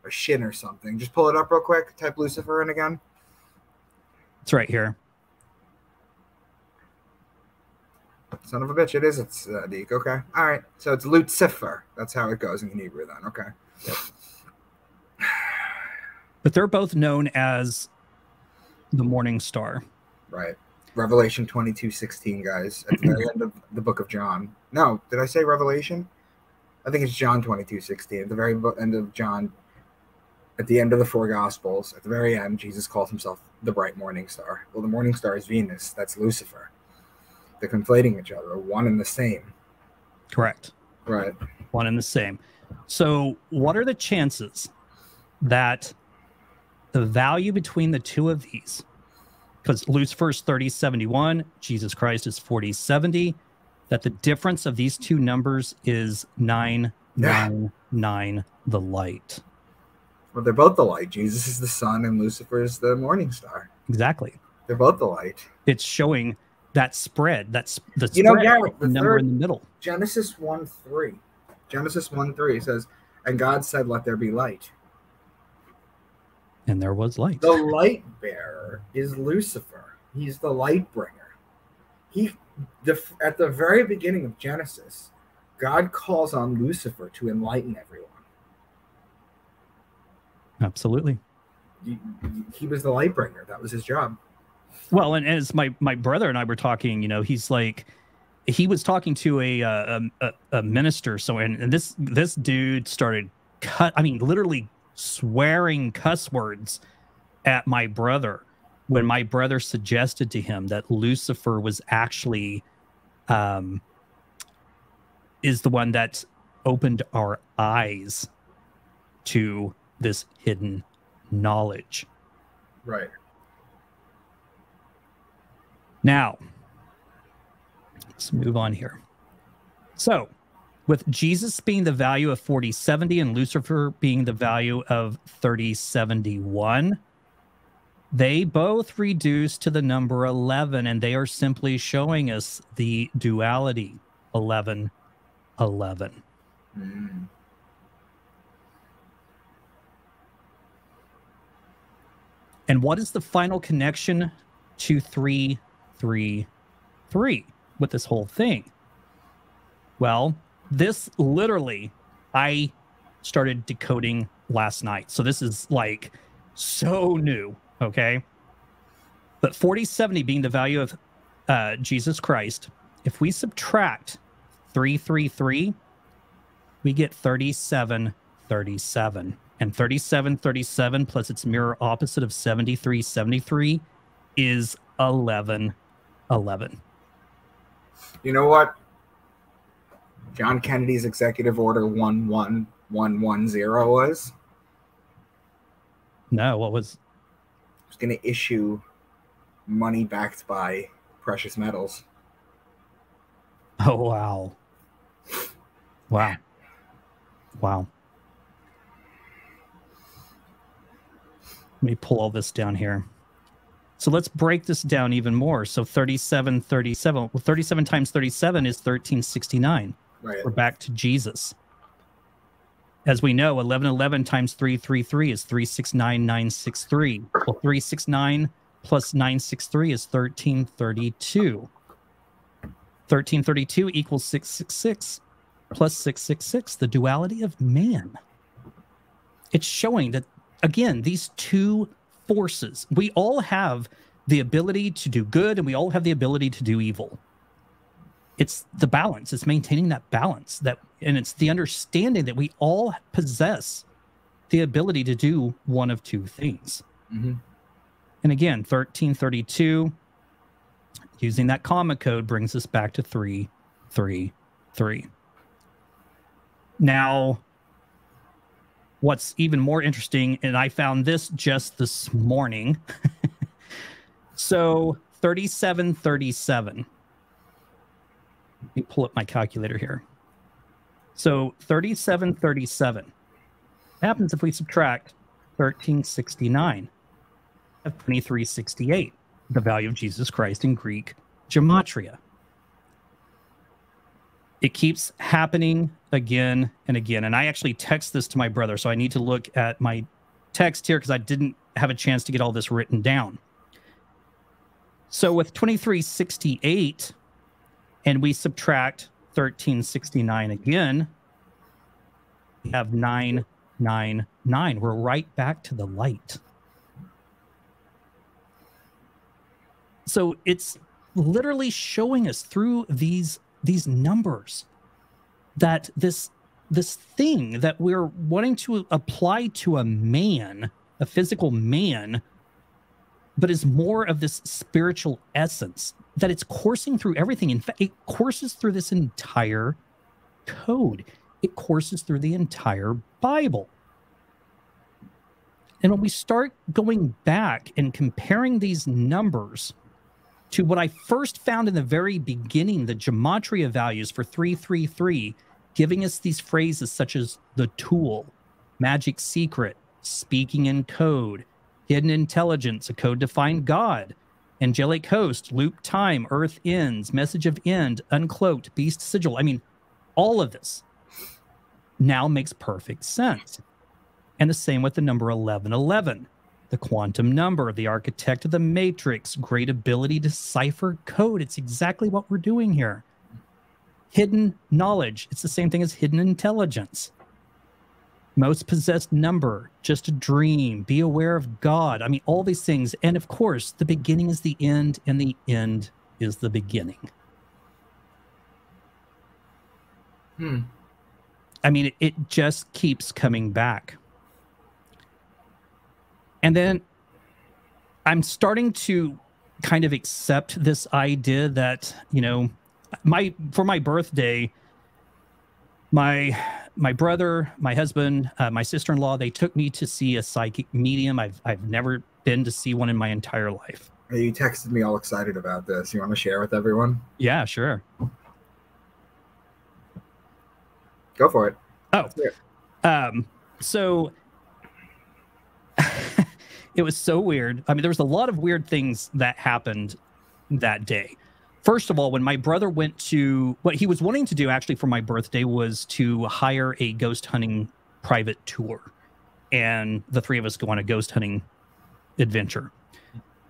shin or something. Just pull it up real quick. Type Lucifer in again. It's right here. Son of a bitch, it is a tzaddik. Okay, all right. So it's Lucifer. That's how it goes in Hebrew then. Okay. Yep. But they're both known as the morning star. Right. Revelation 22:16, guys, at the very end of the book of John. No, did I say Revelation? I think it's John 22:16. At the very end of John, at the end of the four Gospels, at the very end, Jesus calls himself the bright morning star. Well, the morning star is Venus. That's Lucifer. They're conflating each other, one and the same. Correct. Right. One and the same. So what are the chances that the value between the two of these, because Lucifer is 3071, Jesus Christ is 4070, that the difference of these two numbers is 999, the light? Well, they're both the light. Jesus is the sun and Lucifer is the morning star. Exactly. They're both the light. It's showing that spread. That's the spread, the number in the middle. Genesis 1:3. Genesis 1:3 says, and God said, let there be light. And there was light. The light bearer is Lucifer. He's the light bringer. At the very beginning of Genesis, God calls on Lucifer to enlighten everyone. Absolutely. He was the light bringer. That was his job. Well, and as my brother and I were talking, he's like, he was talking to a minister. So, and this dude started literally swearing cuss words at my brother when my brother suggested to him that Lucifer was actually is the one that opened our eyes to this hidden knowledge. Right. Now, let's move on here. So, with Jesus being the value of 4070 and Lucifer being the value of 3071, they both reduce to the number 11, and they are simply showing us the duality 1111. Mm. And what is the final connection to 333 with this whole thing? Well, this literally, I started decoding last night. So this is like so new, okay? But 4070 being the value of Jesus Christ, if we subtract 333, we get 3737. And 3737 plus its mirror opposite of 7373 is 1111. You know what John Kennedy's executive order 11110 was? No, what was? It was going to issue money backed by precious metals. Oh, wow. Wow. Wow. Let me pull all this down here. So let's break this down even more. So 3737. Well, 37 times 37 is 1369. Right. We're back to Jesus. As we know, 1111 times 333 is 369963. Well, 369 plus 963 is 1332. 1332 equals 666 plus 666, the duality of man. It's showing that, again, these two forces, we all have the ability to do good and we all have the ability to do evil. It's the balance. It's maintaining that balance, and it's the understanding that we all possess the ability to do one of two things. Mm-hmm. And again, 1332, using that comma code brings us back to 333. Now, what's even more interesting, and I found this just this morning. So 3737. Let me pull up my calculator here. So 3737. What happens if we subtract 1369. Of 2368, the value of Jesus Christ in Greek gematria. It keeps happening again and again. And I actually text this to my brother, so I need to look at my text here because I didn't have a chance to get all this written down. So with 2368, and we subtract 1369 again, we have 999. We're right back to the light. So it's literally showing us through these numbers that this thing that we're wanting to apply to a man, a physical man, but is more of this spiritual essence, that it's coursing through everything. In fact, it courses through this entire code. It courses through the entire Bible. And when we start going back and comparing these numbers to what I first found in the very beginning, the gematria values for 333, giving us these phrases such as the tool, magic secret, speaking in code, hidden intelligence, a code to find God, angelic host, loop time, earth ends, message of end, uncloaked, beast sigil. I mean, all of this now makes perfect sense. And the same with the number 1111. The quantum number, the architect of the matrix, great ability to cipher code. It's exactly what we're doing here. Hidden knowledge. It's the same thing as hidden intelligence. Most possessed number, just a dream, be aware of God. I mean, all these things. And of course, the beginning is the end, and the end is the beginning. I mean, it just keeps coming back. And then I'm starting to kind of accept this idea that, you know, for my birthday, my brother, my husband, my sister-in-law, they took me to see a psychic medium. I've never been to see one in my entire life. You texted me all excited about this. You want to share with everyone? Yeah, sure. Go for it. Oh, so it was so weird. I mean, there was a lot of weird things that happened that day. First of all, when my brother went to, what he was wanting to do actually for my birthday was to hire a ghost hunting private tour. And the three of us go on a ghost hunting adventure.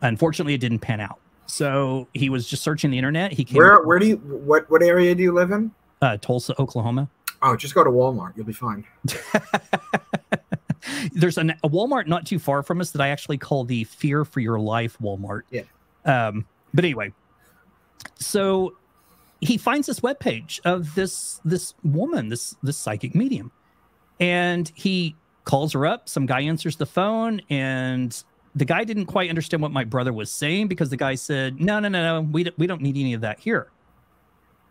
Unfortunately, it didn't pan out. So he was just searching the internet. He came. Where do you, what area do you live in? Tulsa, Oklahoma. Oh, just go to Walmart. You'll be fine. There's a Walmart not too far from us that I actually call the Fear for Your Life Walmart. Yeah. But anyway, so he finds this webpage of this woman, this psychic medium, and he calls her up. Some guy answers the phone, and the guy didn't quite understand what my brother was saying because the guy said, no, we don't need any of that here.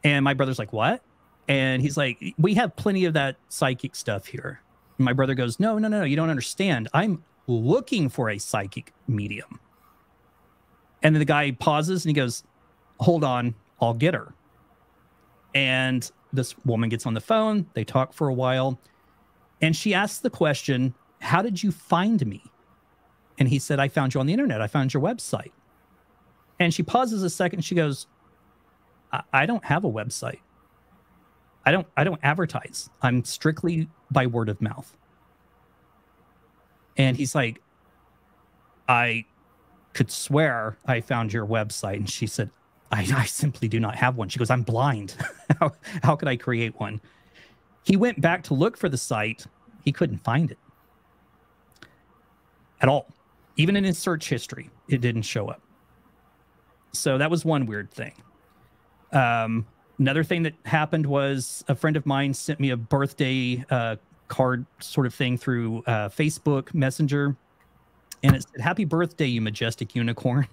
And my brother's like, what? And he's like, we have plenty of that psychic stuff here. And my brother goes, no, you don't understand. I'm looking for a psychic medium. And then the guy pauses and he goes, hold on, I'll get her. And this woman gets on the phone. They talk for a while. And she asks the question, how did you find me? And he said, I found you on the internet. I found your website. And she pauses a second. She goes, I don't have a website. I don't advertise. I'm strictly by word of mouth. And he's like, I could swear I found your website. And she said, I simply do not have one. She goes, I'm blind. How could I create one? He went back to look for the site. He couldn't find it at all. Even in his search history, it didn't show up. So that was one weird thing. Another thing that happened was a friend of mine sent me a birthday card sort of thing through Facebook Messenger. And it said, happy birthday, you majestic unicorn.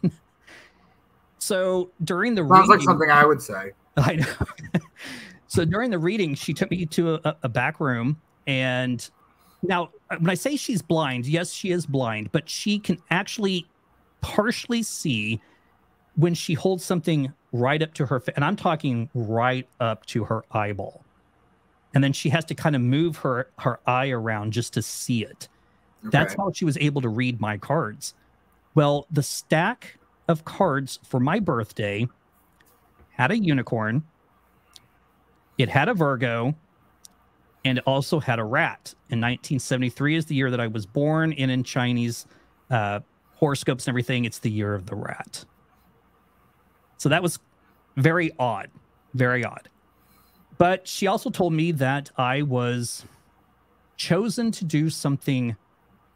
So during the reading... Sounds like something I would say. I know. So during the reading, she took me to a back room. And now, when I say she's blind, yes, she is blind. But she can actually partially see when she holds something right up to her face. And I'm talking right up to her eyeball. And then she has to kind of move her eye around just to see it. That's how she was able to read my cards. Well, the stack of cards for my birthday had a unicorn, it had a Virgo, and it also had a rat. And 1973 is the year that I was born, and in Chinese horoscopes and everything, it's the year of the rat. So that was very odd, very odd. But she also told me that I was chosen to do something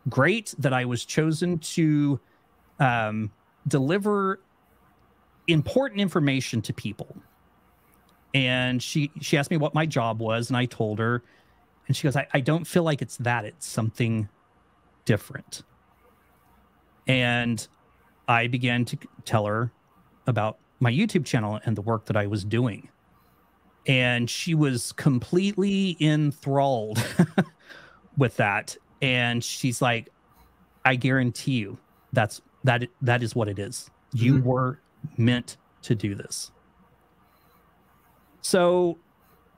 great, that I was chosen to deliver important information to people. And she asked me what my job was, and I told her, and she goes, I don't feel like it's that. It's something different. And I began to tell her about my YouTube channel and the work that I was doing. And she was completely enthralled with that. And she's like, I guarantee you that is what it is. You were meant to do this. So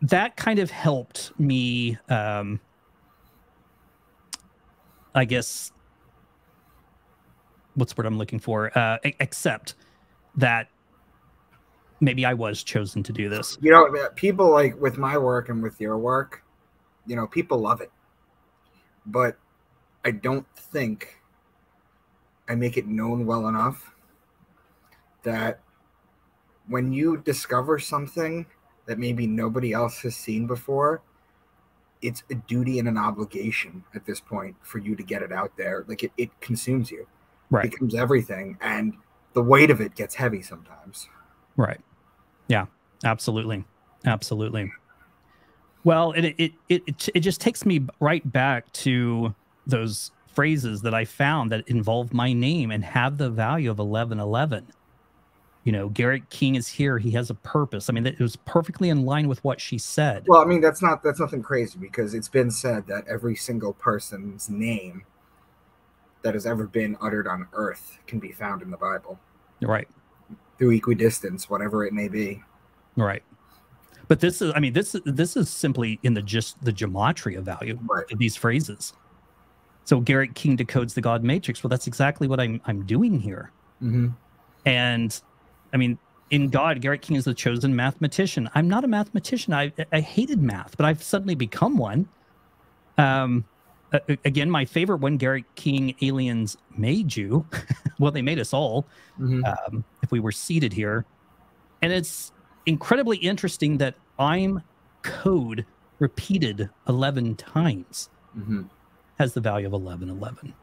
that kind of helped me, I guess, what's the word I'm looking for? Accept that maybe I was chosen to do this. You know, people like with my work and with your work, you know, people love it. But I don't think I make it known well enough that when you discover something that maybe nobody else has seen before, it's a duty and an obligation at this point for you to get it out there. Like it consumes you. Right. It becomes everything. And the weight of it gets heavy sometimes. Right. Yeah, absolutely. Absolutely. Well, it just takes me right back to those phrases that I found that involve my name and have the value of 1111. You know, Garrick King is here. He has a purpose. I mean, it was perfectly in line with what she said. Well, I mean, that's nothing crazy, because it's been said that every single person's name that has ever been uttered on earth can be found in the Bible. Right. Through equidistance, whatever it may be. Right. But this is, I mean, this is simply in the gematria value of these phrases. So Garrick King decodes the God matrix. Well, that's exactly what I'm doing here. Mm-hmm. And I mean, in God, Garrick King is the chosen mathematician. I'm not a mathematician. I hated math, but I've suddenly become one. Again, my favorite one, Garrick King, aliens made you. Well, they made us all. Mm-hmm. If we were seated here. And it's incredibly interesting that I'm code repeated 11 times has the value of 1111.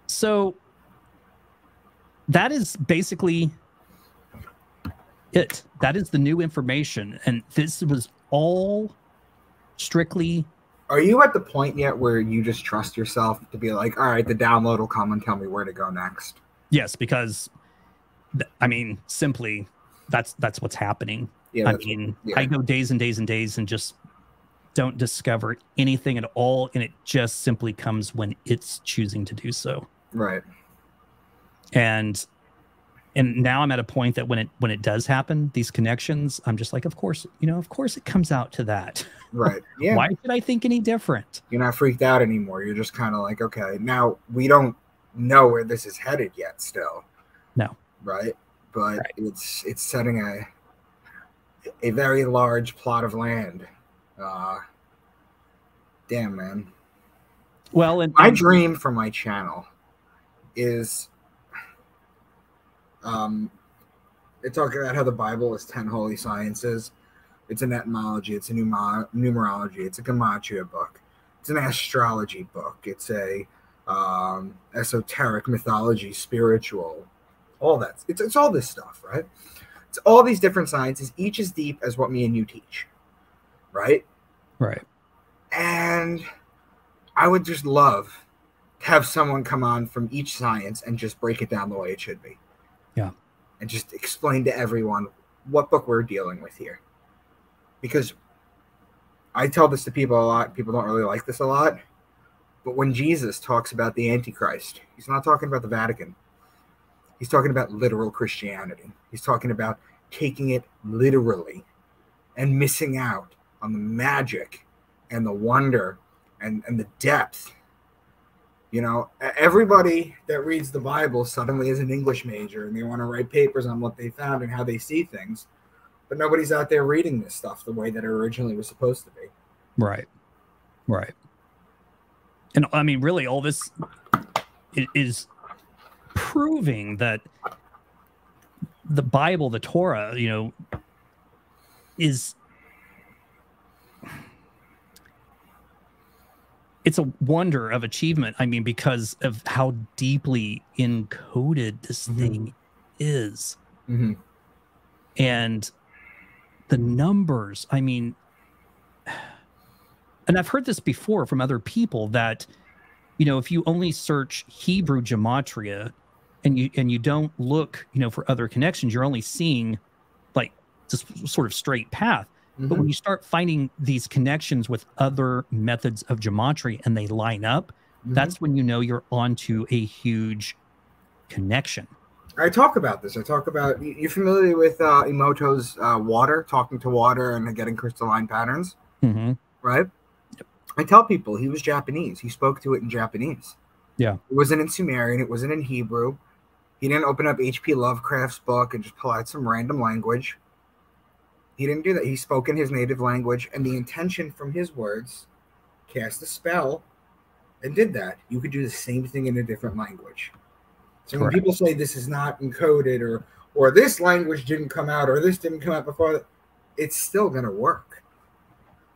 So that is basically it. That is the new information. And this was all strictly. Are you at the point yet where you just trust yourself to be like, all right, the download will come and tell me where to go next? Yes, because I mean, simply that's what's happening. Yeah, I mean, I go days and days and days and just don't discover anything at all, and it just simply comes when it's choosing to do so. Right. And now I'm at a point that when it does happen, these connections, I'm just like, of course it comes out to that. Right. Yeah. Why should I think any different? You're not freaked out anymore. You're just kind of like, okay, now we don't know where this is headed yet still. No. Right. But it's setting a very large plot of land. Damn, man. Well, and my dream for my channel is it's talking about how the Bible is 10 holy sciences. It's an etymology, it's a numerology, it's a gematria book, it's an astrology book, it's a esoteric mythology, spiritual, all that. It's all this stuff, right? It's all these different sciences, each as deep as what me and you teach, right? Right. And I would just love to have someone come on from each science and just break it down the way it should be. Yeah. And just explain to everyone what book we're dealing with here. Because I tell this to people a lot. People don't really like this a lot. But when Jesus talks about the Antichrist, he's not talking about the Vatican. He's talking about literal Christianity. He's talking about taking it literally and missing out on the magic and the wonder and the depth. You know, everybody that reads the Bible suddenly is an English major and they want to write papers on what they found and how they see things. But nobody's out there reading this stuff the way that it originally was supposed to be. Right. Right. And I mean, really, all this is proving that the Bible, the Torah, you know, it's a wonder of achievement. I mean, because of how deeply encoded this thing is. And the numbers, I mean, and I've heard this before from other people that, you know, if you only search Hebrew gematria and you don't look, you know, for other connections, you're only seeing like this sort of straight path. But when you start finding these connections with other methods of gematria and they line up, that's when you know you're onto a huge connection. I talk about this. I talk about, you're familiar with Emoto's water, talking to water and getting crystalline patterns, right? Yep. I tell people he was Japanese. He spoke to it in Japanese. Yeah. It wasn't in Sumerian. It wasn't in Hebrew. He didn't open up H.P. Lovecraft's book and just pull out some random language. He didn't do that. He spoke in his native language, and the intention from his words cast a spell and did that. You could do the same thing in a different language. So when people say this is not encoded or this language didn't come out or this didn't come out before, it's still going to work.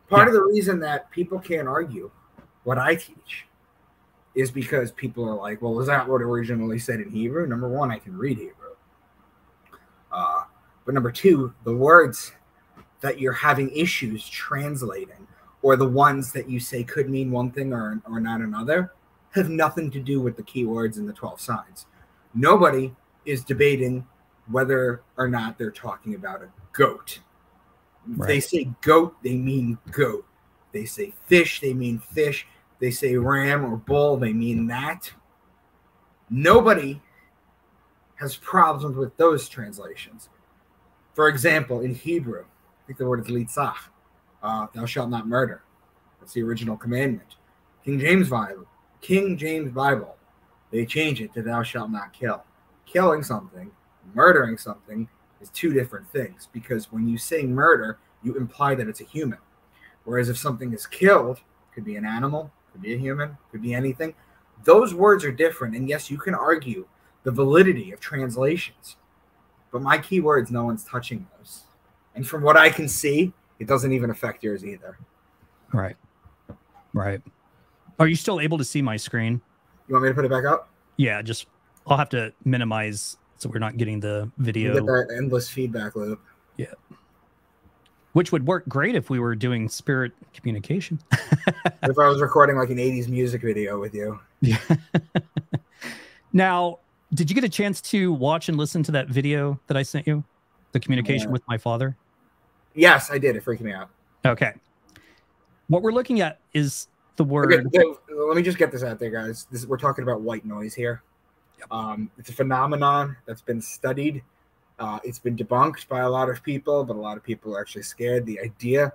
Part of the reason that people can't argue what I teach is because people are like, well, was that what originally said in Hebrew? Number one, I can read Hebrew. But number two, the words that you're having issues translating, or the ones that you say could mean one thing or not another, have nothing to do with the keywords in the 12 signs. Nobody is debating whether or not they're talking about a goat. If they say goat, they mean goat. They say fish, they mean fish. They say ram or bull, they mean that. Nobody has problems with those translations. For example, in Hebrew, I think the word is litzach, thou shalt not murder. That's the original commandment. King James Bible, they change it to thou shalt not kill. Killing something, murdering something is two different things, because when you say murder, you imply that it's a human. Whereas if something is killed, could be an animal, could be a human, could be anything. Those words are different. And yes, you can argue the validity of translations, but my keywords, no one's touching those. And from what I can see, it doesn't even affect yours either. Right. Right. Are you still able to see my screen? You want me to put it back up? Yeah, I'll have to minimize so we're not getting the video. You get that endless feedback loop. Yeah. Which would work great if we were doing spirit communication. If I was recording like an 80s music video with you. Yeah. Now, did you get a chance to watch and listen to that video that I sent you? The communication with my father? Yes, I did. It freaked me out. Okay. What we're looking at is the word. Okay, let me just get this out there, guys. We're talking about white noise here. Yep. It's a phenomenon that's been studied. It's been debunked by a lot of people, but a lot of people are actually scared. The idea,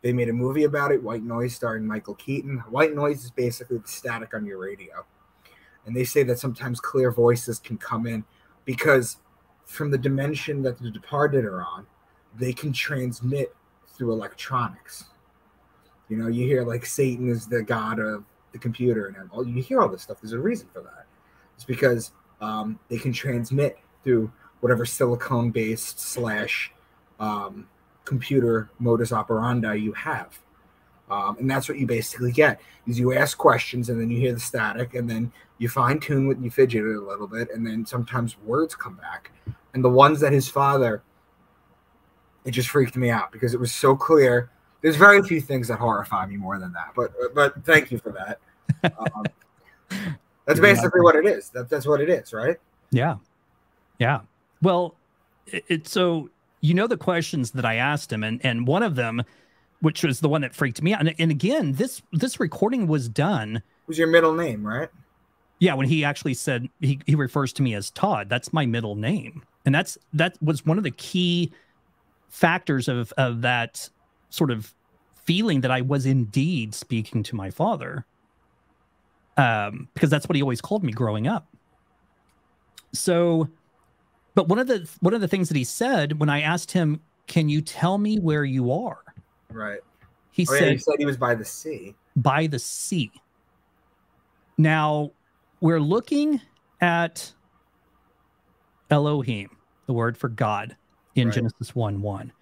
they made a movie about it, White Noise, starring Michael Keaton. White noise is basically the static on your radio. And they say that sometimes clear voices can come in because from the dimension that the departed are on, they can transmit through electronics. You know, you hear like Satan is the god of the computer, and all you hear all this stuff. There's a reason for that. It's because they can transmit through whatever silicone-based / computer modus operandi you have. And that's what you basically get, is you ask questions, and then you hear the static, and then you fine-tune with, you fidget it a little bit, and then sometimes words come back. And the ones that his father, it just freaked me out because it was so clear. There's very few things that horrify me more than that, but thank you for that. That's basically what it is. That's what it is, right? Yeah. Yeah. Well, so you know the questions that I asked him, and one of them, which was the one that freaked me out. And again, this recording was done. It was your middle name, right? Yeah, when he actually said he refers to me as Todd. That's my middle name. And that was one of the key factors of that sort of feeling that I was indeed speaking to my father, because that's what he always called me growing up. So, but one of the things that he said when I asked him, "Can you tell me where you are?" Right. He Yeah, said, he said he was by the sea. By the sea. Now, we're looking at Elohim, the word for God, in Genesis 1:1.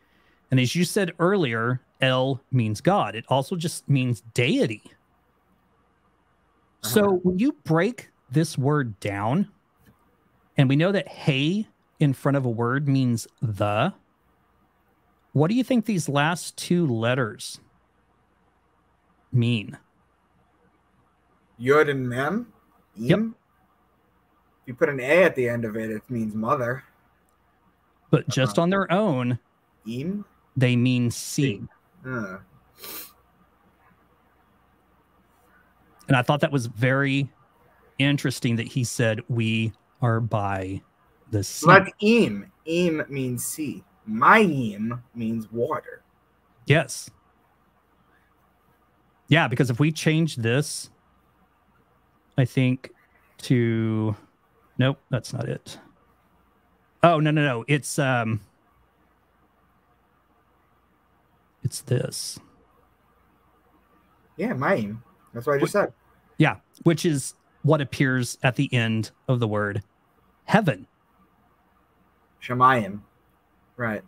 And as you said earlier, El means God. It also just means deity. So when you break this word down, and we know that hey in front of a word means the, what do you think these last two letters mean? Yod and Mem? Im? Yep. If you put an A at the end of it, it means mother. But just on their own, Im? they mean sea. Uh. And I thought that was very interesting that he said we are by the sea. So that's Im. Im means sea. Mayim means water. Yes. Yeah, because if we change this, I think to, nope, that's not it. Oh, no. It's this. Yeah, Mayim. That's what I just said. Yeah, which is what appears at the end of the word heaven. Shemayim. Right.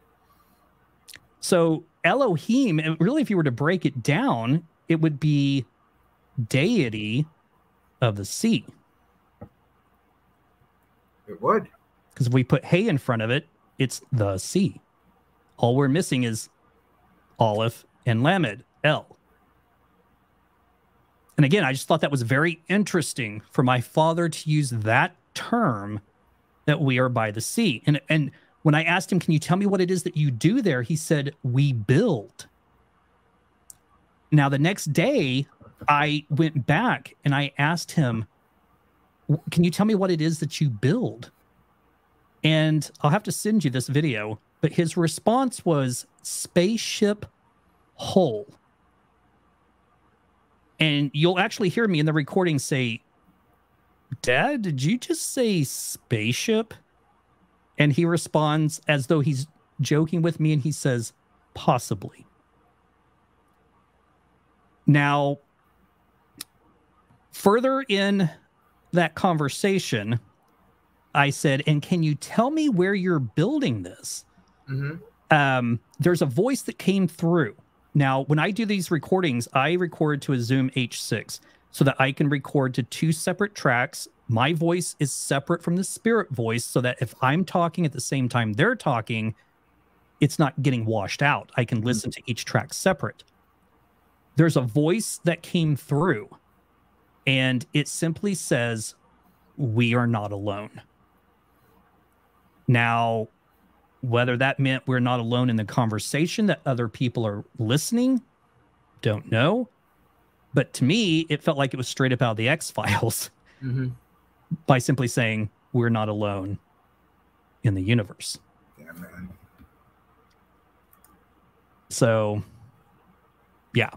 So Elohim, really, if you were to break it down, it would be deity of the sea. It would. Because if we put hey in front of it, it's the sea. All we're missing is Aleph and Lamed, El. And again, I just thought that was very interesting for my father to use that term, that we are by the sea. And when I asked him, can you tell me what it is that you do there? He said, we build. Now, the next day, I went back and I asked him, can you tell me what it is that you build? And I'll have to send you this video, but his response was spaceship hull. And you'll actually hear me in the recording say, Dad, did you just say spaceship? And he responds as though he's joking with me, and he says, possibly. Now, further in that conversation, I said, and can you tell me where you're building this? Mm-hmm. There's a voice that came through. Now, when I do these recordings, I record to a Zoom H6 so that I can record to two separate tracks. My voice is separate from the spirit voice so that if I'm talking at the same time they're talking, it's not getting washed out. I can listen to each track separate. There's a voice that came through, and it simply says, we are not alone. Now, whether that meant we're not alone in the conversation, that other people are listening, don't know. But to me, it felt like it was straight up out of the X-Files by simply saying, we're not alone in the universe. Yeah, man. So, yeah,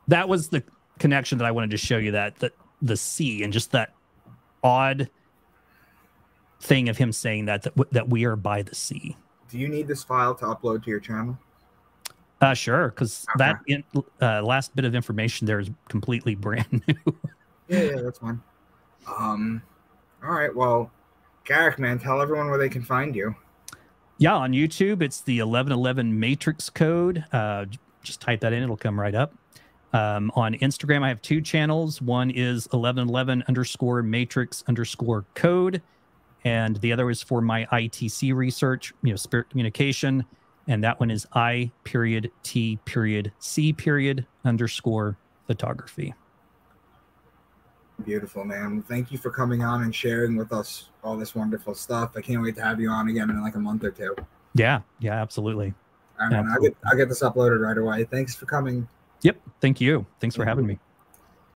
that was the connection that I wanted to show you, that the sea, and just that odd thing of him saying that we are by the sea. Do you need this file to upload to your channel? Sure, because that last bit of information there is completely brand new. Yeah, that's fine. All right, well, Garrick, man, tell everyone where they can find you. Yeah, on YouTube, it's the 1111 Matrix code. Just type that in, it'll come right up. On Instagram, I have two channels. One is 1111_Matrix_code. And the other is for my ITC research, spirit communication. And that one is I.T.C.C_photography. Beautiful, man. Thank you for coming on and sharing with us all this wonderful stuff. I can't wait to have you on again in like a month or two. Yeah, absolutely. All right, absolutely. I'll get this uploaded right away. Thanks for coming. Yep. Thank you. Thanks for having me.